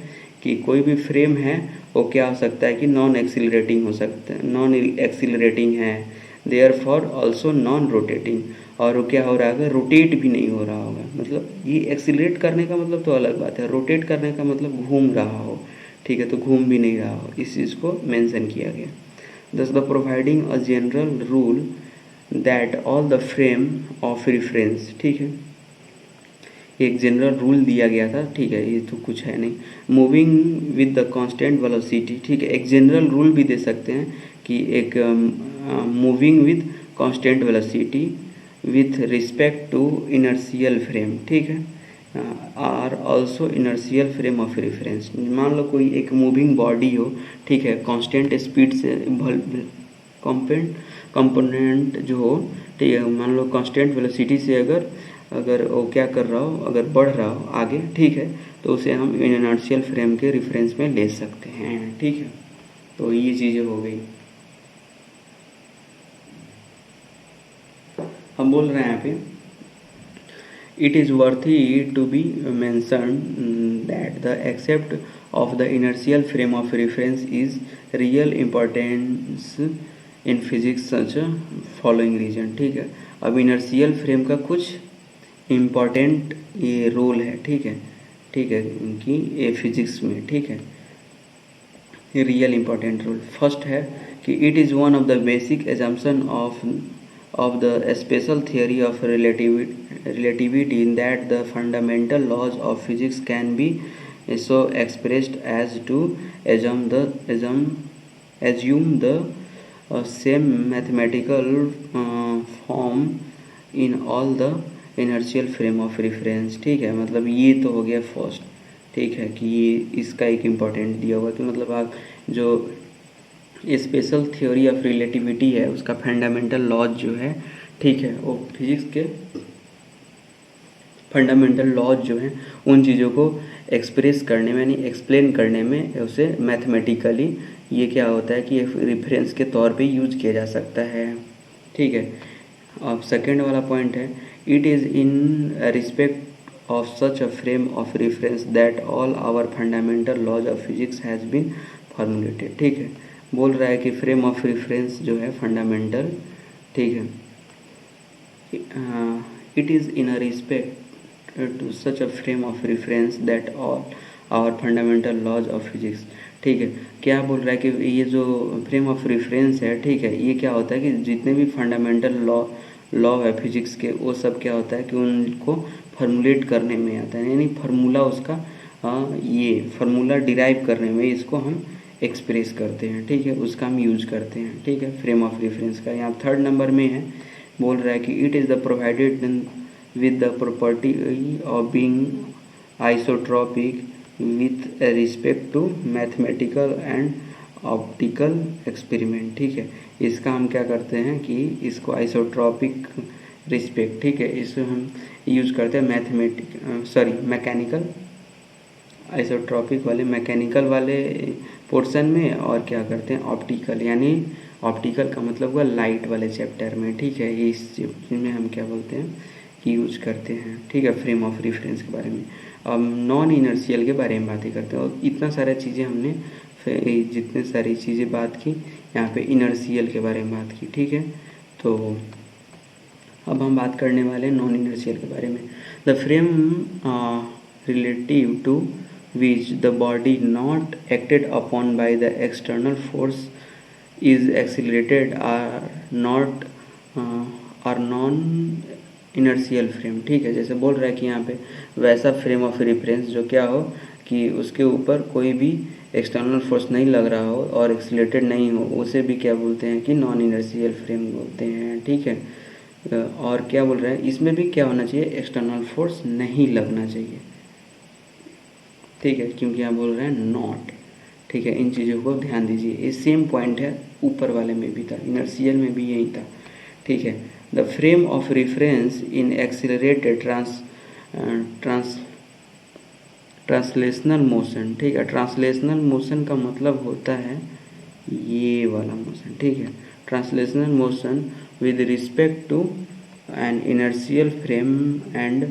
कि कोई भी फ्रेम है वो क्या हो सकता है कि नॉन एक्सिलरेटिंग हो सकता है, नॉन एक्सिलरेटिंग है, therefore also non rotating, और वो क्या हो रहा है, रोटेट भी नहीं हो रहा होगा। मतलब ये एक्सिलरेट करने का मतलब तो अलग बात है, रोटेट करने का मतलब घूम रहा हो, ठीक है, तो घूम भी नहीं रहा हो, इस चीज़ को मेंशन किया गया। दस the providing a general rule that all the frame of reference, ठीक है, एक जनरल रूल दिया गया था, ठीक है, ये तो कुछ है नहीं, moving with the constant velocity, ठीक है, एक जनरल रूल भी दे सकते हैं कि एक moving with constant velocity with respect to inertial frame, ठीक है, are also inertial frame of reference. मान लो कोई एक मूविंग बॉडी हो, ठीक है, कांस्टेंट स्पीड से कंपोनेंट जो हो, ठीक है, मान लो कांस्टेंट वेलोसिटी से अगर वो क्या कर रहा हो, अगर बढ़ रहा हो आगे, ठीक है, तो उसे हम इनर्शियल फ्रेम के रेफरेंस में ले सकते हैं, ठीक है। तो ये चीज़ें हो गई। हम बोल रहे हैं यहाँ पे, it is worthy to be mention that the except of the inertial frame of reference is real importance in physics such following reason, ठीक है। अब इनर्शियल फ्रेम का कुछ इम्पॉर्टेंट ये रोल है, ठीक है, ठीक है, कि ये फिजिक्स में, ठीक है, रियल इम्पॉर्टेंट रोल। फर्स्ट है कि it is one of the basic assumption of the special theory of relativity in that the fundamental laws of physics can be so expressed as to assume the same mathematical form in all the inertial frame of reference, ठीक है। मतलब ये तो हो गया first, ठीक है, कि ये इसका एक इम्पॉर्टेंट दिया हुआ कि मतलब आप जो स्पेशल थ्योरी ऑफ रिलेटिविटी है उसका फंडामेंटल लॉज जो है, ठीक है, वो फिजिक्स के फंडामेंटल लॉज जो हैं उन चीज़ों को एक्सप्रेस करने में, यानी एक्सप्लेन करने में उसे मैथमेटिकली ये क्या होता है कि एक रेफरेंस के तौर पे यूज किया जा सकता है, ठीक है। अब सेकेंड वाला पॉइंट है, it is in respect of such a frame of reference that all our fundamental laws of physics has been formulated, ठीक है। बोल रहा है कि फ्रेम ऑफ रेफरेंस जो है फंडामेंटल, ठीक है, it is in a respect to such a frame of reference that all our fundamental laws of physics, ठीक है। क्या बोल रहा है कि ये जो फ्रेम ऑफ रेफरेंस है, ठीक है, ये क्या होता है कि जितने भी फंडामेंटल लॉ है फिजिक्स के, वो सब क्या होता है कि उनको फॉर्मुलेट करने में आता है, यानी फार्मूला उसका ये फार्मूला डिराइव करने में इसको हम एक्सप्रेस करते हैं, ठीक है, उसका हम यूज करते हैं, ठीक है, फ्रेम ऑफ रेफरेंस का। यहाँ थर्ड नंबर में है, बोल रहा है कि it is the provided with the property of being isotropic with respect to mathematical and optical experiment, ठीक है। इसका हम क्या करते हैं कि इसको आइसोट्रॉपिक रिस्पेक्ट, ठीक है, इसको हम यूज करते हैं मैकेनिकल आइसोट्रॉपिक वाले मैकेनिकल वाले पोर्शन में, और क्या करते हैं ऑप्टिकल, यानी ऑप्टिकल का मतलब हुआ लाइट वाले चैप्टर में, ठीक है, इस चैप्टर में हम क्या बोलते हैं कि यूज करते हैं, ठीक है, फ्रेम ऑफ रेफरेंस के बारे में। अब नॉन इनर्शियल के बारे में बातें करते हैं, और इतना सारा चीज़ें हमने जितने सारी चीज़ें बात की, यहाँ पे इनर्शियल के बारे में बात की, ठीक है। तो अब हम बात करने वाले हैं नॉन इनर्शियल के बारे में। The frame relative to which the body not acted upon by the external force is accelerated are non inertial frame, ठीक है। जैसे बोल रहा है कि यहाँ पे वैसा फ्रेम ऑफ रेफरेंस जो क्या हो कि उसके ऊपर कोई भी एक्सटर्नल फोर्स नहीं लग रहा हो और एक्सीलरेटेड नहीं हो, उसे भी क्या बोलते हैं कि नॉन इनर्शियल फ्रेम बोलते हैं, ठीक है। और क्या बोल रहे हैं, इसमें भी क्या होना चाहिए, एक्सटर्नल फोर्स नहीं लगना चाहिए, ठीक है, क्योंकि यहाँ बोल रहे हैं नॉट, ठीक है। इन चीज़ों को ध्यान दीजिए, ये सेम पॉइंट है ऊपर वाले में भी था, इनर्शियल में भी यही था, ठीक है। The frame of reference in accelerated translational motion, ठीक है। ट्रांसलेशनल मोशन का मतलब होता है ये वाला मोशन, ठीक है। Translational motion with respect to an inertial frame and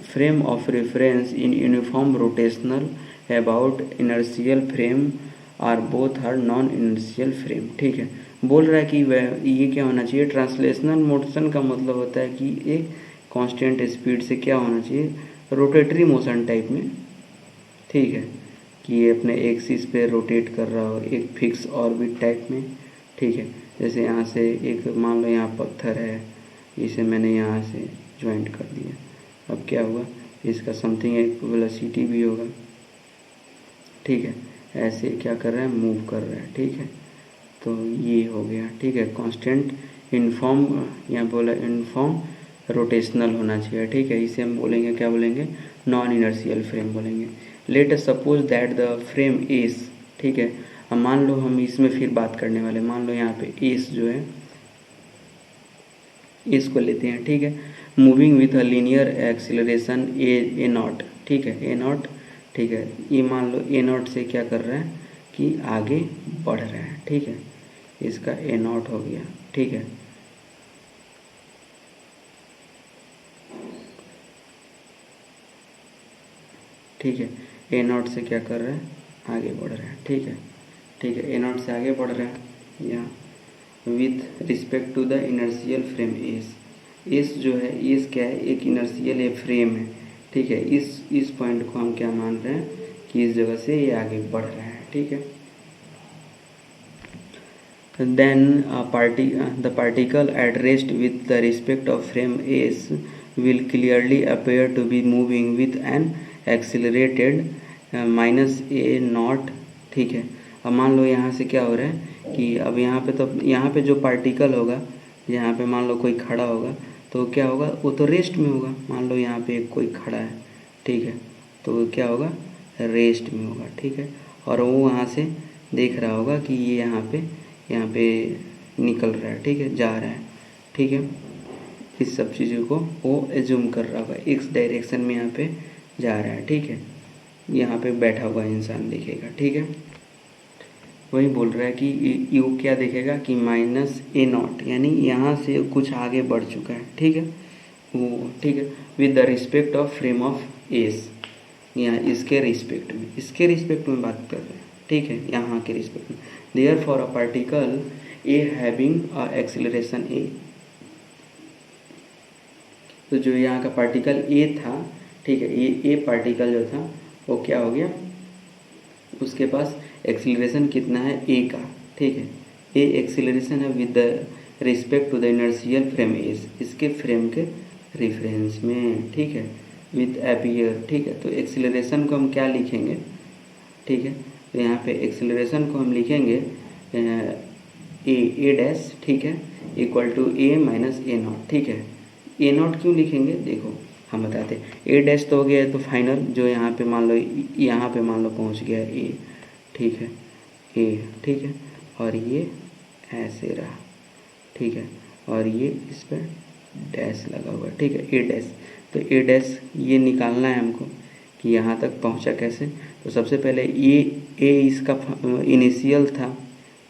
frame of reference in uniform rotational about inertial frame are both are non inertial frame, ठीक है। बोल रहा है कि वह ये क्या होना चाहिए, ट्रांसलेशनल मोशन का मतलब होता है कि एक कांस्टेंट स्पीड से क्या होना चाहिए, रोटेटरी मोशन टाइप में, ठीक है, कि ये अपने एक्सिस पे रोटेट कर रहा हो एक फिक्स ऑर्बिट टाइप में, ठीक है। जैसे यहाँ से एक मान लो यहाँ पत्थर है, इसे मैंने यहाँ से ज्वाइंट कर दिया, अब क्या हुआ, इसका समथिंग एक वेलोसिटी भी होगा, ठीक है। ऐसे क्या कर रहा है, मूव कर रहा है, ठीक है। तो ये हो गया, ठीक है, कांस्टेंट यूनिफॉर्म, यहाँ बोला यूनिफॉर्म रोटेशनल होना चाहिए, ठीक है। इसे हम बोलेंगे क्या बोलेंगे, नॉन इनर्शियल फ्रेम बोलेंगे। Let us suppose that the frame S, ठीक है। अब मान लो हम इसमें फिर बात करने वाले, मान लो यहाँ पे एस जो है, एस को लेते हैं, ठीक है। Moving with a linear acceleration A naught, ठीक है, ए नॉट, ठीक है। ये मान लो ए नॉट से क्या कर रहा है कि आगे बढ़ रहा है, ठीक है, इसका ए नॉट हो गया, ठीक है। ठीक है, ए नॉट से क्या कर रहा है, आगे बढ़ रहा है, ठीक है, ठीक है। ए नॉट से आगे बढ़ रहा है यहाँ with respect to the inertial frame S, S जो है, एस क्या है, एक इनर्शियल फ्रेम है, ठीक है। इस पॉइंट को हम क्या मान रहे हैं कि इस जगह से ये आगे बढ़ रहा है, ठीक है। then the particle at rest with the respect of frame S will clearly appear to be moving with an accelerated minus a naught, ठीक है। अब मान लो यहाँ से क्या हो रहा है कि अब यहाँ पे, तो यहाँ पे जो पार्टिकल होगा, यहाँ पे मान लो कोई खड़ा होगा, तो क्या होगा, वो तो रेस्ट में होगा। मान लो यहाँ पे कोई खड़ा है, ठीक है, तो क्या होगा, रेस्ट में होगा, ठीक है। और वो वहाँ से देख रहा होगा कि ये यहाँ पे निकल रहा है, ठीक है, जा रहा है, ठीक है। इस सब चीज़ों को वो एज्यूम कर रहा होगा, एक्स डायरेक्शन में यहाँ पे जा रहा है, ठीक है। यहाँ पे बैठा हुआ इंसान दिखेगा, ठीक है। वही बोल रहा है कि यू क्या देखेगा कि माइनस ए नॉट, यानी यहाँ से कुछ आगे बढ़ चुका है, ठीक है, वो, ठीक है, with the respect of frame of S, यहाँ इसके रिस्पेक्ट में बात कर रहे हैं, ठीक है, यहाँ के रिस्पेक्ट में। Therefore a particle A having a acceleration A, तो जो यहाँ का पार्टिकल ए था, ठीक है, ये ए पार्टिकल जो था वो क्या हो गया, उसके पास एक्सीलरेशन कितना है, ए का, ठीक है। ए एक्सीलरेशन है with the respect to the inertial frame S, इसके फ्रेम के रेफरेंस में, ठीक है, विथ एपियर, ठीक है। तो एक्सीलरेशन को हम क्या लिखेंगे, ठीक है, तो यहाँ पे एक्सीलरेशन को हम लिखेंगे ए डैश, ठीक है, equal to A minus A naught, ठीक है। ए नॉट क्यों लिखेंगे, देखो हम बताते हैं। ए डैश तो हो गया है, तो फाइनल जो यहाँ पे मान लो पहुँच गया ए, ठीक है, ए, ठीक है, और ये ऐसे रहा, ठीक है, और ये इस पर डैश लगा हुआ है, ठीक है, ए डैश। तो ए डैश ये निकालना है हमको कि यहाँ तक पहुँचा कैसे। तो सबसे पहले ए इसका इनिशियल था,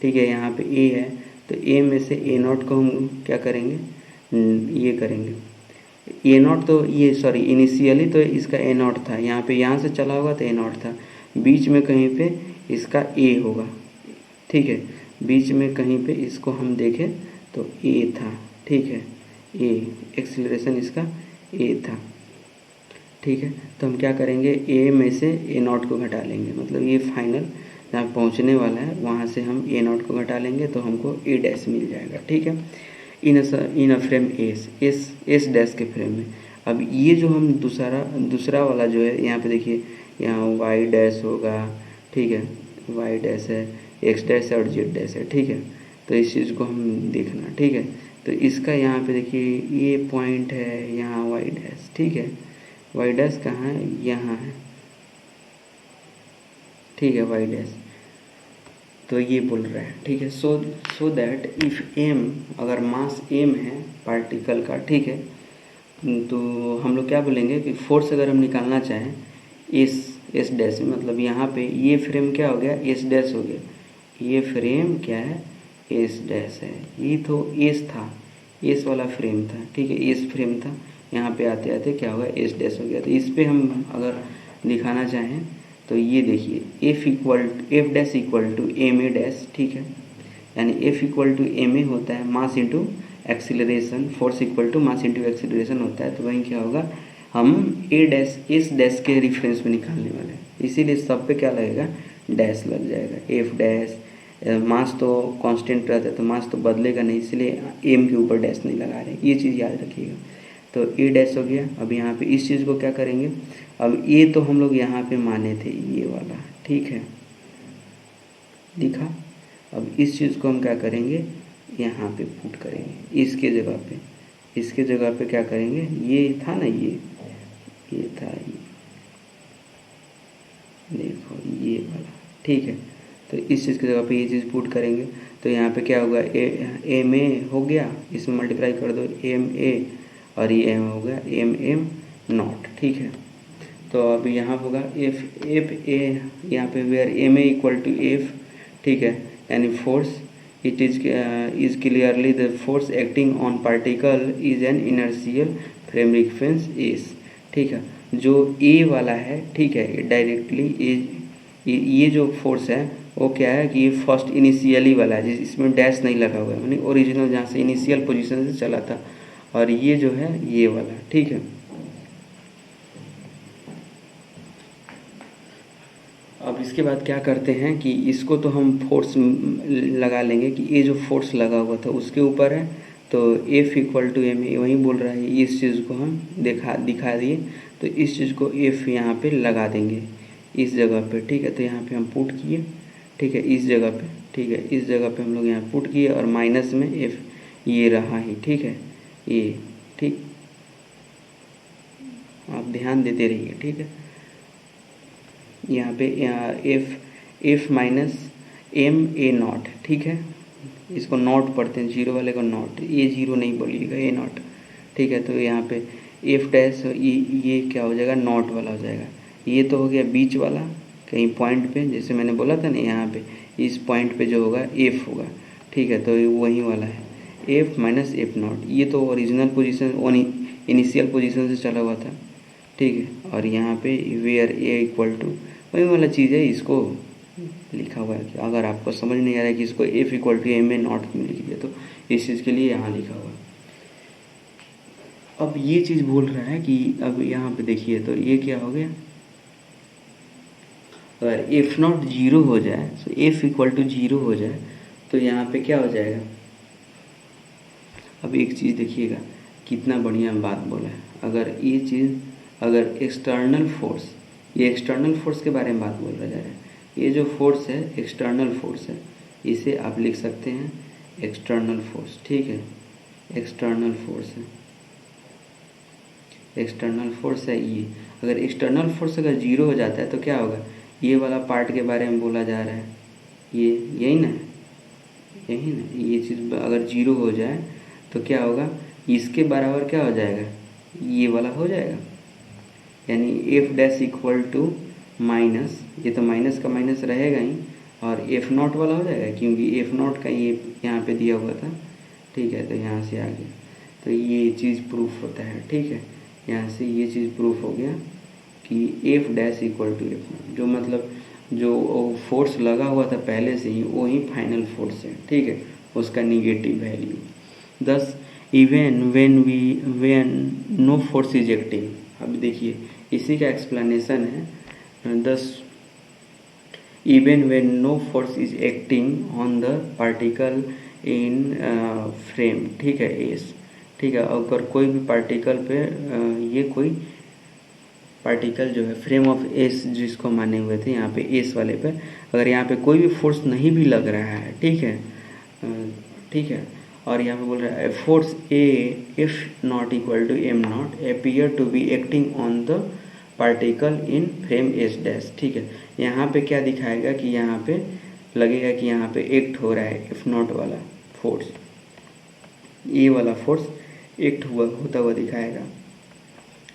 ठीक है, यहाँ पे ए है, तो ए में से ए नॉट को हम क्या करेंगे, ये करेंगे, ए नॉट तो ये सॉरी इनिशियली तो इसका ए नॉट था, यहाँ पे यहाँ से चला होगा तो ए नॉट था, बीच में कहीं पे इसका ए होगा, ठीक है, बीच में कहीं पे इसको हम देखें तो ए था, ठीक है, ए एक्सीलरेशन इसका ए था, ठीक है। तो हम क्या करेंगे, ए में से ए नॉट को घटा लेंगे, मतलब ये फाइनल जहाँ पहुँचने वाला है वहाँ से हम ए नॉट को घटा लेंगे तो हमको ए डैश मिल जाएगा, ठीक है। इन अ फ्रेम एस डैश के फ्रेम में। अब ये जो हम दूसरा वाला जो है यहाँ पे देखिए, यहाँ वाई डैश होगा, ठीक है, वाई डैश है, एक्स डैश है और जेड डैश है, ठीक है। तो इस चीज़ को हम देखना, ठीक है। तो इसका यहाँ पे देखिए ये पॉइंट है यहाँ वाई डैश, ठीक है। वाई डैश कहाँ है, यहाँ है, ठीक है, वाई डैश। तो ये बोल रहा है, ठीक है। सो दैट इफ़ एम, अगर मास एम है पार्टिकल का, ठीक है, तो हम लोग क्या बोलेंगे कि फोर्स अगर हम निकालना चाहें एस डैश में, मतलब यहाँ पे ये फ्रेम क्या हो गया, एस डैश हो गया। ये फ्रेम क्या है, एस डैश है। ये तो एस था, एस वाला फ्रेम था, ठीक है, एस फ्रेम था। यहाँ पे आते आते क्या होगा, एस डैश हो गया। तो इस पर हम अगर दिखाना चाहें तो ये देखिए F dash equal to M A dash, ठीक है। यानी F equal to M A होता है mass into acceleration, force equal to mass into acceleration होता है। तो वहीं क्या होगा, हम ए डैश एस डैश के रेफरेंस में निकालने वाले हैं, इसीलिए सब पे क्या लगेगा, डैश लग जाएगा। एफ डैश, मास तो कांस्टेंट रहता है तो मास तो बदलेगा नहीं, इसलिए एम के ऊपर डैश नहीं लगा रहे, ये चीज़ याद रखिएगा। तो ए डैश हो गया। अब यहाँ पे इस चीज़ को क्या करेंगे, अब ये तो हम लोग यहाँ पे माने थे ये वाला, ठीक है, दिखा। अब इस चीज़ को हम क्या करेंगे, यहाँ पे पुट करेंगे इसके जगह पे, इसके जगह पे क्या करेंगे, ये था ना, ये था, ये देखो ये वाला, ठीक है। तो इस चीज़ की जगह पे ये चीज़ पुट करेंगे। तो यहाँ पे क्या होगा, एम ए हो गया, इसमें मल्टीप्लाई कर दो एम ए, और ये एम हो गया एम एम नॉट, ठीक है। तो अब यहाँ होगा एफ ए, यहाँ पे where M A equal to F, ठीक है, यानी force it is clearly the force acting on particle is an inertial frame reference S, ठीक है। जो ए वाला है, ठीक है, डायरेक्टली ये जो फोर्स है वो क्या है कि ये फर्स्ट इनिशियली वाला है, इसमें डैश नहीं लगा हुआ है, यानी ओरिजिनल जहाँ से इनिशियल पोजीशन से चला था, और ये जो है ये वाला, ठीक है। अब इसके बाद क्या करते हैं कि इसको तो हम फोर्स लगा लेंगे कि ये जो फोर्स लगा हुआ था उसके ऊपर है, तो F equal to M A वहीं बोल रहा है, इस चीज़ को हम दिखा दिए। तो इस चीज़ को एफ यहाँ पे लगा देंगे इस जगह पे, ठीक है। तो यहाँ पे हम पुट किए, ठीक है, इस जगह पे, ठीक है, इस जगह पे हम लोग यहाँ पुट किए, और माइनस में एफ ये रहा ही, ठीक है, ये, ठीक, आप ध्यान देते रहिए, ठीक है। यहाँ पे F minus M A naught, ठीक है, इसको नॉट पढ़ते हैं, जीरो वाले को नॉट, ये जीरो नहीं बोलिएगा, ए नॉट, ठीक है। तो यहाँ पे एफ डैश ये क्या हो जाएगा, नॉट वाला हो जाएगा। ये तो हो गया बीच वाला, कहीं पॉइंट पे, जैसे मैंने बोला था ना, यहाँ पे इस पॉइंट पे जो होगा एफ होगा, ठीक है। तो वही वाला है एफ माइनस एफ नॉट, ये तो ओरिजिनल पोजीशन इनिशियल पोजीशन से चला हुआ था, ठीक है। और यहाँ पे वेयर ए इक्वल टू वही वाला चीज़ है, इसको लिखा हुआ है कि अगर आपको समझ नहीं आ रहा है कि इसको F equal to M A naught में लिख दिया, तो इस चीज़ के लिए यहाँ लिखा हुआ है। अब ये चीज़ बोल रहा है कि अब यहाँ पे देखिए, तो ये क्या हो गया, अगर एफ नॉट जीरो हो जाए, तो एफ इक्वल टू जीरो हो जाए, तो यहाँ पे क्या हो जाएगा। अब एक चीज़ देखिएगा, कितना बढ़िया बात बोला है। अगर ये चीज़, अगर एक्सटर्नल फोर्स, ये एक्सटर्नल फोर्स के बारे में बात बोल रहा जा रहा है, ये जो फोर्स है एक्सटर्नल फोर्स है, इसे आप लिख सकते हैं एक्सटर्नल फोर्स, ठीक है, एक्सटर्नल फोर्स है, एक्सटर्नल फोर्स है ये। अगर एक्सटर्नल फोर्स अगर जीरो हो जाता है तो क्या होगा, ये वाला पार्ट के बारे में बोला जा रहा है, ये यही ना, यही ना, ये चीज़ अगर जीरो हो जाए तो क्या होगा, इसके बराबर क्या हो जाएगा, ये वाला हो जाएगा, यानी F dash equal to minus, ये तो माइनस का माइनस रहेगा ही, और एफ नॉट वाला हो जाएगा, क्योंकि एफ नॉट का ये यहाँ पे दिया हुआ था, ठीक है। तो यहाँ से आ गया, तो ये चीज़ प्रूफ होता है, ठीक है। यहाँ से ये चीज़ प्रूफ हो गया कि F dash equal to F naught, जो मतलब जो फोर्स लगा हुआ था पहले से ही वही फाइनल फोर्स है, ठीक है, उसका negative value. Thus even when no force is acting, अब देखिए इसी का एक्सप्लेनेशन है। Thus even when no force is acting on the particle in frame, ठीक है, एस, ठीक है। अगर कोई भी पार्टिकल पे ये कोई पार्टिकल जो है फ्रेम ऑफ एस जिसको माने हुए थे यहाँ पे एस वाले पे, अगर यहाँ पे कोई भी फोर्स नहीं भी लग रहा है, ठीक है, ठीक है, और यहाँ पे बोल रहा है force F naught equal to M naught appear to be acting on the particle in frame S dash, ठीक है। यहाँ पे क्या दिखाएगा कि यहाँ पे लगेगा कि यहाँ पे एक्ट हो रहा है एफ नॉट वाला फोर्स, ये वाला फोर्स एक्ट होता हुआ दिखाएगा।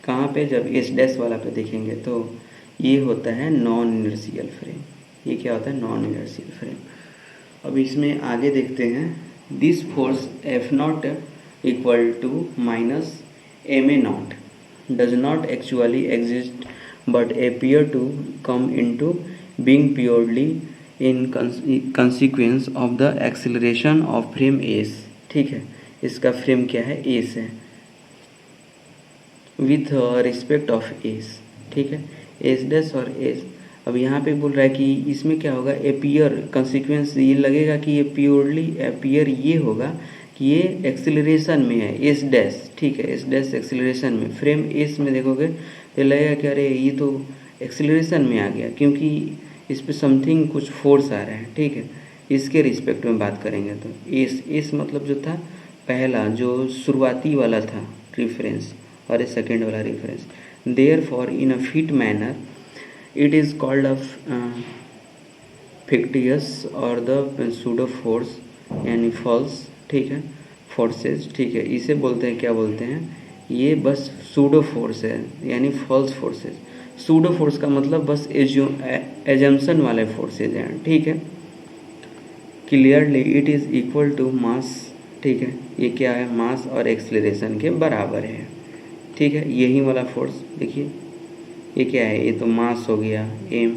कहाँ पे? जब एस डैश वाला पे देखेंगे तो ये होता है नॉन इनर्शियल फ्रेम। ये क्या होता है? Non inertial frame. अब इसमें आगे देखते हैं। This force F naught equal to minus M A naught does not actually exist but appear to come into being purely in consequence of the acceleration of frame S, ठीक है। इसका frame क्या है? एस है, with respect of S, ठीक है, S dash और S. अब यहाँ पे बोल रहा है कि इसमें क्या होगा? एपियर कंसिक्वेंस ये लगेगा कि ये प्योरली एपियर ये होगा कि ये एक्सेलरेशन में है एस डैश, ठीक है, एस डैश एक्सेलरेशन में। फ्रेम एस में देखोगे तो लगेगा कि अरे ये तो एक्सेलरेशन में आ गया, क्योंकि इस पर समथिंग कुछ फोर्स आ रहा है, ठीक है। इसके रिस्पेक्ट में बात करेंगे तो एस मतलब जो था पहला जो शुरुआती वाला था रिफरेंस, और ए सेकेंड वाला reference. Therefore in a fit manner it is called a fictitious और द सूडो फोर्स यानी फॉल्स, ठीक है, फोर्सेस, ठीक है। इसे बोलते हैं, क्या बोलते हैं? ये बस सूडो फोर्स है यानी फॉल्स फोर्सेस। सूडो फोर्स का मतलब बस एजम्पशन वाले फोर्सेज हैं, ठीक है। Clearly it is equal to mass, ठीक है, ये क्या है? मास और एक्सेलरेशन के बराबर है, ठीक है। यही वाला फोर्स देखिए, ये क्या है? ये तो मास हो गया एम,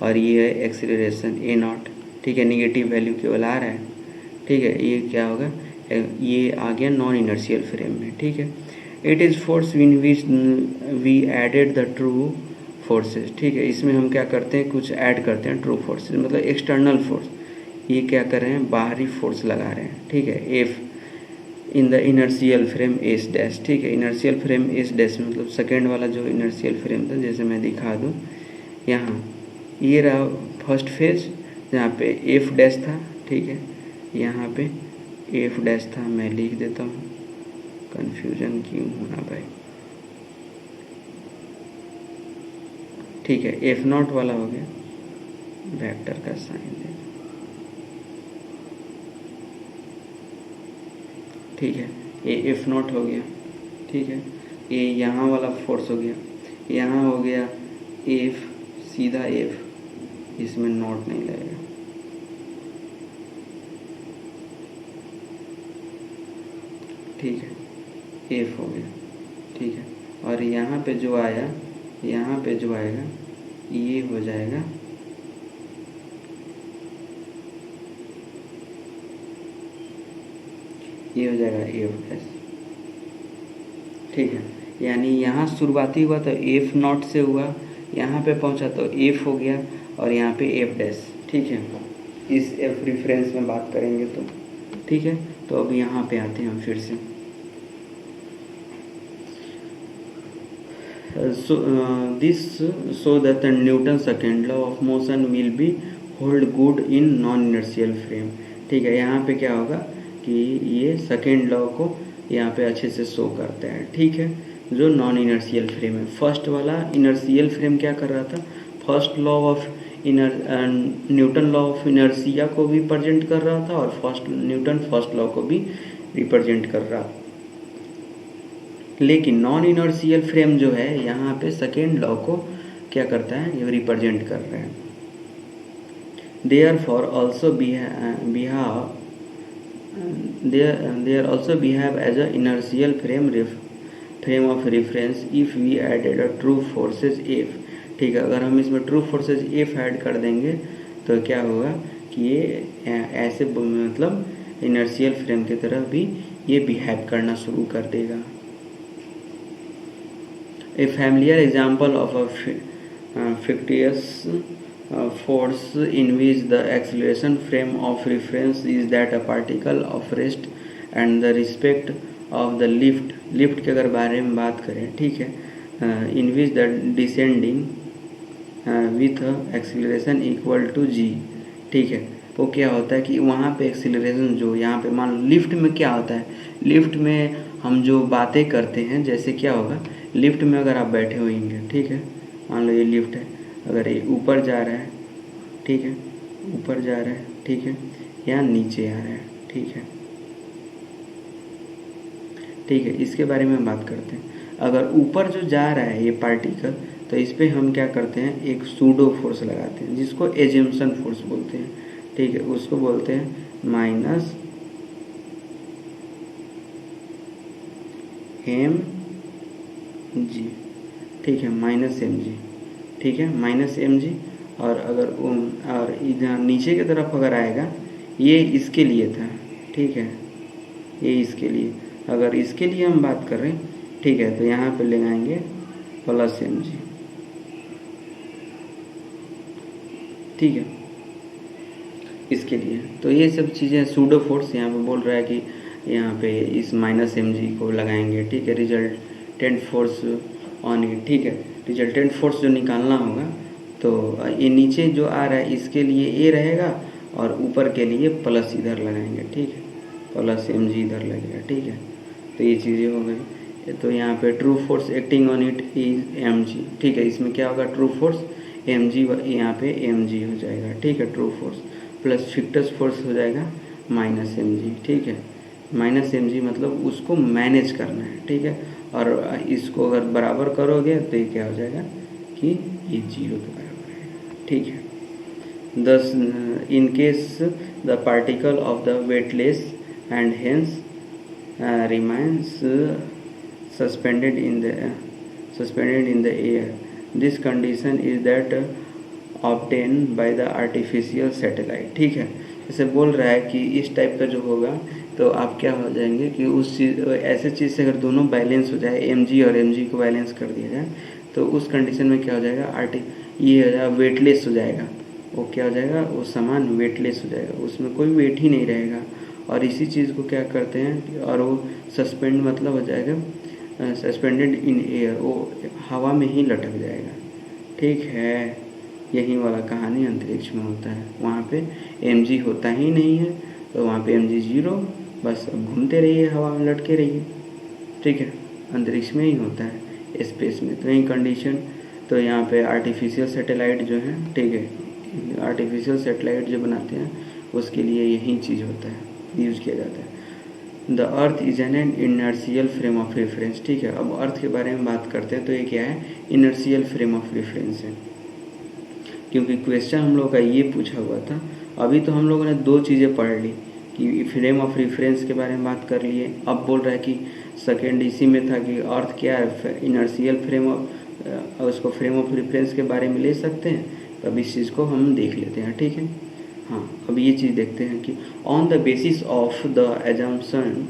और ये है एक्सेलरेशन ए नॉट, ठीक है। निगेटिव वैल्यू केवल आ रहा है, ठीक है। ये क्या होगा? ये आ गया नॉन इनर्शियल फ्रेम में, ठीक है। It is force in which we added the true forces, ठीक है। इसमें हम क्या करते हैं? कुछ ऐड करते हैं ट्रू फोर्सेस, मतलब एक्सटर्नल फोर्स। ये क्या कर रहे हैं? बाहरी फोर्स लगा रहे हैं, ठीक है। F in the inertial frame S dash, ठीक है। इनर्शियल फ्रेम एस डैश मतलब सेकेंड वाला जो इनर्शियल फ्रेम था, जैसे मैं दिखा दूँ यहाँ, ये रहा फर्स्ट फेज जहाँ पे एफ डैश था, ठीक है। यहाँ पे एफ डैश था, मैं लिख देता हूँ, कन्फ्यूजन क्यों होना भाई, ठीक है। एफ नॉट वाला हो गया, वेक्टर का साइन दे, ठीक है। ये एफ नॉट हो गया, ठीक है। ये यहाँ वाला फोर्स हो गया, यहाँ हो गया एफ, सीधा एफ, इसमें नॉट नहीं लगेगा, ठीक है। एफ हो गया, ठीक है। और यहाँ पे जो आया, यहाँ पे जो आएगा ये हो जाएगा ये हो जाएगा एफ डैश, ठीक है। यानी यहाँ शुरुआती हुआ तो एफ नॉट से हुआ, यहाँ पे पहुँचा तो एफ हो गया, और यहाँ पे एफ डैश, ठीक है। इस एफ रिफरेंस में बात करेंगे तो, ठीक है। तो अब यहाँ पे आते हैं हम फिर से। so that the Newton's second law of motion will be hold good in non inertial frame, ठीक है। यहाँ पे क्या होगा कि ये सेकेंड लॉ को यहाँ पे अच्छे से शो करता है, ठीक है, जो नॉन इनर्शियल फ्रेम है। फर्स्ट वाला इनर्शियल फ्रेम क्या कर रहा था? First law of Newton law of inertia को भी प्रेजेंट कर रहा था, और न्यूटन फर्स्ट लॉ को भी रिप्रेजेंट कर रहा था। लेकिन नॉन इनर्शियल फ्रेम जो है यहाँ पे सेकेंड लॉ को क्या करता है? ये रिप्रेजेंट कर रहे हैं। Therefore also behave as a inertial frame of reference if we added a true forces F, ठीक है। अगर हम इसमें ट्रू फोर्सेज F ऐड कर देंगे तो क्या होगा कि ये ऐसे मतलब इनर्शियल फ्रेम की तरह भी ये बिहेव करना शुरू कर देगा। A familiar example of a fictitious force in which the acceleration frame of reference is that a particle of rest and the respect of the lift के अगर बारे में बात करें, ठीक है, in which the descending with acceleration equal to G. ठीक है, वो क्या होता है कि वहाँ पे एक्सीलरेशन जो यहाँ पे मान लो लिफ्ट में क्या होता है, लिफ्ट में हम जो बातें करते हैं, जैसे क्या होगा लिफ्ट में अगर आप बैठे होंगे, ठीक है, मान लो ये लिफ्ट है, अगर ये ऊपर जा रहा है, ठीक है, ऊपर जा रहा है, ठीक है, या नीचे आ रहा है, ठीक है, ठीक है, इसके बारे में हम बात करते हैं। अगर ऊपर जो जा रहा है ये पार्टिकल, तो इस पर हम क्या करते हैं, एक सूडो फोर्स लगाते हैं जिसको एजम्पशन फोर्स बोलते हैं। ठीक है, उसको बोलते हैं माइनस एम जी। ठीक है, माइनस एम जी। ठीक है, माइनस एम जी। और अगर और इधर नीचे की तरफ अगर आएगा, ये इसके लिए था, ठीक है, ये इसके लिए, अगर इसके लिए हम बात कर रहे हैं, ठीक है, तो यहाँ पे लगाएंगे प्लस एम जी। ठीक है, इसके लिए तो ये सब चीज़ें सूडो फोर्स यहाँ पे बोल रहा है कि यहाँ पे इस माइनस एम जी को लगाएंगे। ठीक है, रिजल्टेंट फोर्स ऑन इट। ठीक है, रिजल्टेंट फोर्स जो निकालना होगा, तो ये नीचे जो आ रहा है इसके लिए ए रहेगा और ऊपर के लिए प्लस इधर लगाएंगे। ठीक है, प्लस एम जी इधर लगेगा। ठीक है, तो ये चीज़ें हो गई। तो यहाँ पे true force acting on it is M G. ठीक है, इसमें क्या होगा, ट्रू फोर्स एम जी, यहाँ पे एम जी हो जाएगा। ठीक है, ट्रू फोर्स प्लस फिक्टस फोर्स हो जाएगा माइनस एम जी। ठीक है, माइनस एम जी मतलब उसको मैनेज करना है। ठीक है, और इसको अगर बराबर करोगे तो ये क्या हो जाएगा कि ये जीरो के बराबर है। ठीक है, दस in case the particle of the weightless and hence remains suspended in the air. This condition is that obtained by the artificial satellite. ठीक है, जैसे बोल रहा है कि इस टाइप का जो होगा तो आप क्या हो जाएंगे कि उस चीज़, ऐसे चीज़ से अगर दोनों बैलेंस हो जाए, एम जी और एम जी को बैलेंस कर दिया जाए, तो उस कंडीशन में क्या हो जाएगा, ये हो जाएगा वेटलेस हो जाएगा। वो क्या हो जाएगा, वो सामान वेटलेस हो जाएगा, उसमें कोई वेट ही नहीं रहेगा। और इसी चीज़ को क्या करते हैं, और वो सस्पेंड मतलब हो जाएगा सस्पेंडेड इन एयर, वो हवा में ही लटक जाएगा। ठीक है, यही वाला कहानी अंतरिक्ष में होता है। वहाँ पे एम जी होता ही नहीं है, तो वहाँ पे एम जी जीरो, बस अब घूमते रहिए, हवा में लटके रहिए। ठीक है, अंतरिक्ष में ही होता है, स्पेस में तो यही कंडीशन। तो यहाँ पे आर्टिफिशियल सैटेलाइट जो है, ठीक है, आर्टिफिशियल सैटेलाइट जो बनाते हैं उसके लिए यही चीज़ होता है, यूज किया जाता है। The earth is an inertial frame of reference. ठीक है, अब अर्थ के बारे में बात करते हैं तो ये क्या है, इनर्शियल फ्रेम ऑफ रेफरेंस है। क्योंकि क्वेश्चन हम लोग का ये पूछा हुआ था। अभी तो हम लोगों ने दो चीज़ें पढ़ ली कि फ्रेम ऑफ रेफरेंस के बारे में बात कर लिए। अब बोल रहा है कि सेकेंड इसी में था कि अर्थ क्या है, इनर्शियल फ्रेम ऑफ, उसको फ्रेम ऑफ रेफरेंस के बारे में ले सकते हैं। तो अब इस चीज़ को हम देख लेते हैं। ठीक है, हाँ, अब ये चीज़ देखते हैं कि on the basis of the assumption,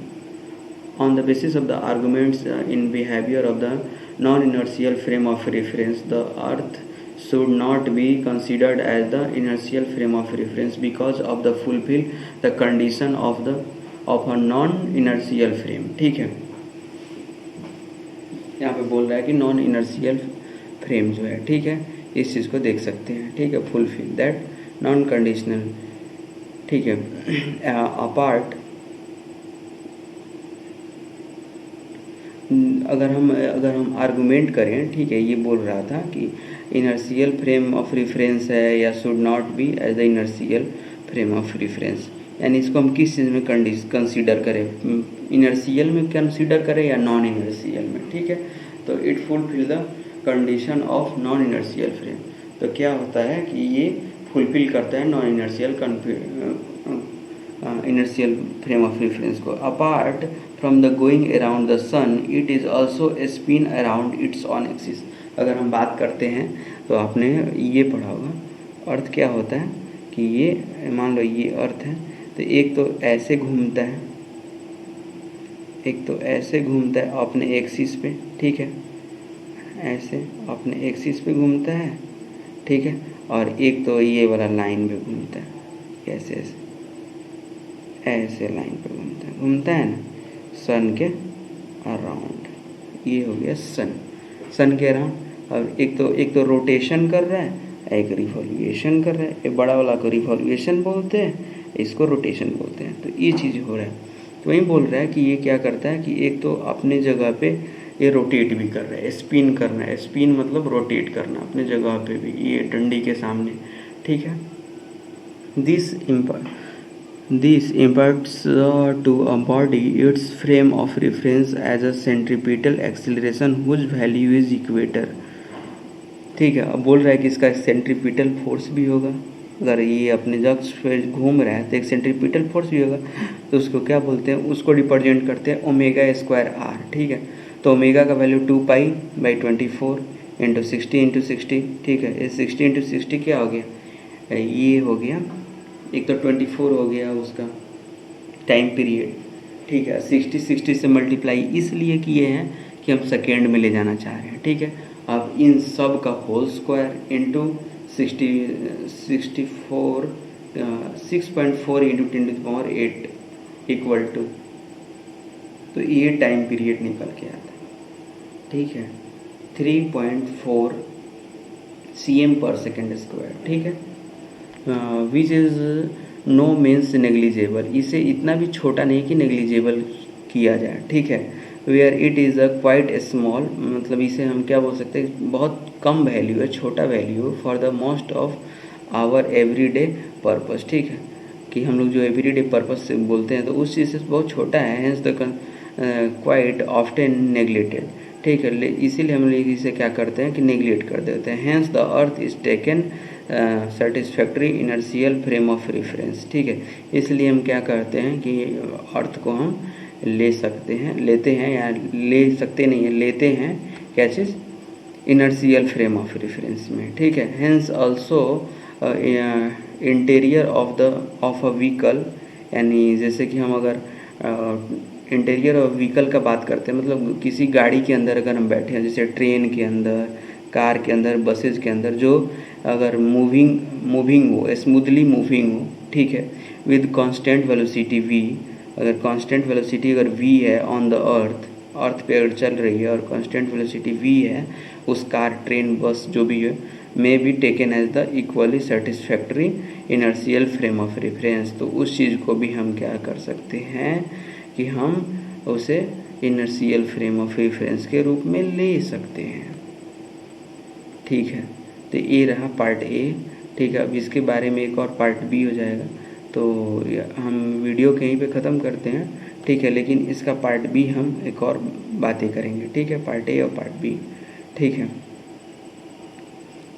on the basis of the arguments in behavior of the non-inertial frame of reference, the earth should not be considered as the inertial frame of reference because of the fulfill the condition of a non-inertial frame. ठीक है, यहाँ पे बोल रहा है कि non inertial frame जो है, ठीक है, इस चीज़ को देख सकते हैं। ठीक है, फुलफिल दैट नॉन कंडीशनल। ठीक है, अपार्ट अगर हम आर्गूमेंट करें, ठीक है, ये बोल रहा था कि इनर्शियल फ्रेम ऑफ रेफरेंस है या should not be as the inertial frame of reference, यानी इसको हम किस चीज़ में कंसीडर करें, इनर्शियल में कंसीडर करें या नॉन इनर्शियल में। ठीक है, तो it fulfil the condition of non inertial frame. तो क्या होता है कि ये फुलफिल करता है non inertial frame of reference को। Apart from the going around the sun, it is also spin around its own axis. अगर हम बात करते हैं तो आपने ये पढ़ा होगा, अर्थ क्या होता है कि ये मान लो ये अर्थ है, तो एक तो ऐसे घूमता है, एक तो ऐसे घूमता है अपने एक्सिस पे। ठीक है, ऐसे अपने एक्सिस पे घूमता है। ठीक है, और एक तो ये वाला लाइन पे घूमता है, कैसे ऐसे ऐसे लाइन पे घूमता है ना, सन के अराउंड। ये हो गया सन। सन के अराउंड। और एक तो रोटेशन कर रहा है, एक रिवॉल्यूशन कर रहा है। एक बड़ा वाला को रिवॉल्यूशन बोलते हैं, इसको रोटेशन बोलते हैं। तो ये चीज़ हो रहा है। तो वही बोल रहा है कि ये क्या करता है कि एक तो अपने जगह पे ये रोटेट भी कर रहा है, स्पिन करना है। स्पिन मतलब रोटेट करना अपने जगह पे भी, ये डंडी के सामने, ठीक है। This imparts to a body its frame of reference as a centripetal acceleration whose value is equator। ठीक है, अब बोल रहा है कि इसका सेंट्रीपिटल फोर्स भी होगा। अगर ये अपने अक्ष पे घूम रहा है तो एक सेंट्रीपिटल फोर्स भी होगा। तो उसको क्या बोलते हैं, उसको रिप्रेजेंट करते हैं ओमेगा स्क्वायर आर। ठीक है, तो ओमेगा का वैल्यू 2π/24 × 60 × 60। ठीक है, ये 60 × 60 क्या हो गया, ये हो गया, एक तो 24 हो गया उसका टाइम पीरियड। ठीक है, 60 से मल्टीप्लाई इसलिए किए हैं कि हम सेकेंड में ले जाना चाह रहे हैं। ठीक है, अब इन सब का whole square into 6.4 × 10⁸ equal to, तो ये टाइम पीरियड निकल के आता है। ठीक है, 3.4 cm/s²। ठीक है, which is no means negligible. इसे इतना भी छोटा नहीं कि नेग्लिजेबल किया जाए। ठीक है, where it is a quite small, मतलब इसे हम क्या बोल सकते हैं, बहुत कम वैल्यू है, छोटा value for the most of our everyday purpose. ठीक है, कि हम लोग जो एवरीडे पर्पस से बोलते हैं तो उस चीज़ से बहुत छोटा है, hence the quite often neglected. ठीक है, इसीलिए हम लोग इसे क्या करते हैं कि नेग्लेक्ट कर देते हैं। Hence the earth is taken satisfactory inertial frame of reference. ठीक है, इसलिए हम क्या करते हैं कि अर्थ को हम ले सकते हैं, लेते हैं, या ले सकते नहीं है, लेते हैं क्या चीज़, इनर्शियल फ्रेम ऑफ रेफरेंस में। ठीक है, hence also interior of a vehicle, यानी जैसे कि हम अगर इंटीरियर ऑफ व्हीकल का बात करते हैं, मतलब किसी गाड़ी के अंदर अगर हम बैठे हैं, जैसे ट्रेन के अंदर, कार के अंदर, बसेज के अंदर, जो अगर मूविंग हो, स्मूथली मूविंग हो। ठीक है, विद कांस्टेंट वेलोसिटी v, अगर कांस्टेंट वेलोसिटी अगर v है ऑन द अर्थ पे अगर चल रही है और कांस्टेंट वेलोसिटी v है, उस कार, ट्रेन, बस जो भी है, may be taken as the equally satisfactory inertial frame of reference. तो उस चीज़ को भी हम क्या कर सकते हैं कि हम उसे इनर्शियल फ्रेम ऑफ रेफरेंस के रूप में ले सकते हैं। ठीक है, तो ये रहा पार्ट ए। ठीक है, अब इसके बारे में एक और पार्ट बी हो जाएगा, तो हम वीडियो कहीं पे ख़त्म करते हैं। ठीक है, लेकिन इसका पार्ट बी हम एक और बातें करेंगे। ठीक है, पार्ट ए और पार्ट बी। ठीक है,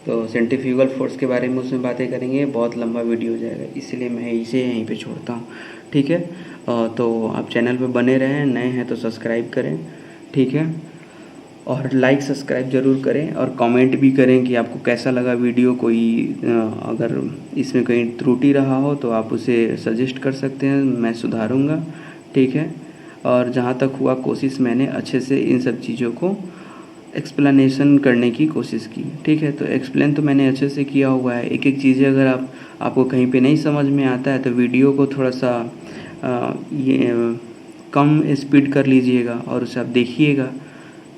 तो सेंट्रीफ्यूगल फोर्स के बारे में उसमें बातें करेंगे, बहुत लंबा वीडियो हो जाएगा, इसलिए मैं इसे यहीं पे छोड़ता हूँ। ठीक है, तो आप चैनल पे बने रहें, नए हैं तो सब्सक्राइब करें। ठीक है, और लाइक सब्सक्राइब ज़रूर करें, और कमेंट भी करें कि आपको कैसा लगा वीडियो। कोई अगर इसमें कहीं त्रुटि रहा हो तो आप उसे सजेस्ट कर सकते हैं, मैं सुधारूँगा। ठीक है, और जहाँ तक हुआ कोशिश मैंने अच्छे से इन सब चीज़ों को एक्सप्लेनेशन करने की कोशिश की। ठीक है, तो एक्सप्लेन तो मैंने अच्छे से किया हुआ है। एक एक चीज़ें अगर आपको कहीं पे नहीं समझ में आता है तो वीडियो को थोड़ा सा ये कम स्पीड कर लीजिएगा और उसे आप देखिएगा।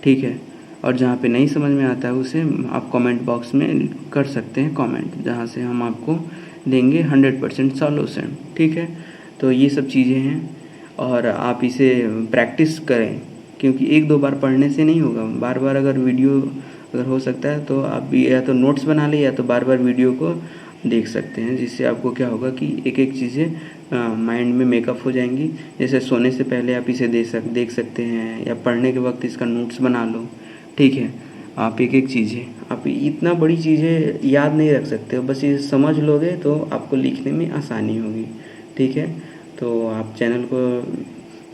ठीक है, और जहाँ पे नहीं समझ में आता है उसे आप कमेंट बॉक्स में कर सकते हैं कमेंट, जहाँ से हम आपको देंगे 100% सॉल्यूशन। ठीक है, तो ये सब चीज़ें हैं, और आप इसे प्रैक्टिस करें, क्योंकि एक दो बार पढ़ने से नहीं होगा। बार बार अगर वीडियो अगर हो सकता है तो आप या तो नोट्स बना लें या तो बार बार वीडियो को देख सकते हैं, जिससे आपको क्या होगा कि एक एक चीज़ें माइंड में मेकअप हो जाएंगी। जैसे सोने से पहले आप इसे देख सकते हैं, या पढ़ने के वक्त इसका नोट्स बना लो। ठीक है, आप एक एक चीज़ें, आप इतना बड़ी चीज़ें याद नहीं रख सकते हो, बस ये समझ लोगे तो आपको लिखने में आसानी होगी। ठीक है, तो आप चैनल को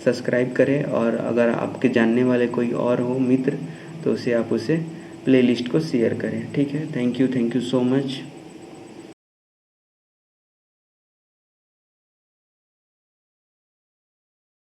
सब्सक्राइब करें, और अगर आपके जानने वाले कोई और हो मित्र तो उसे प्लेलिस्ट को शेयर करें। ठीक है, थैंक यू सो मच।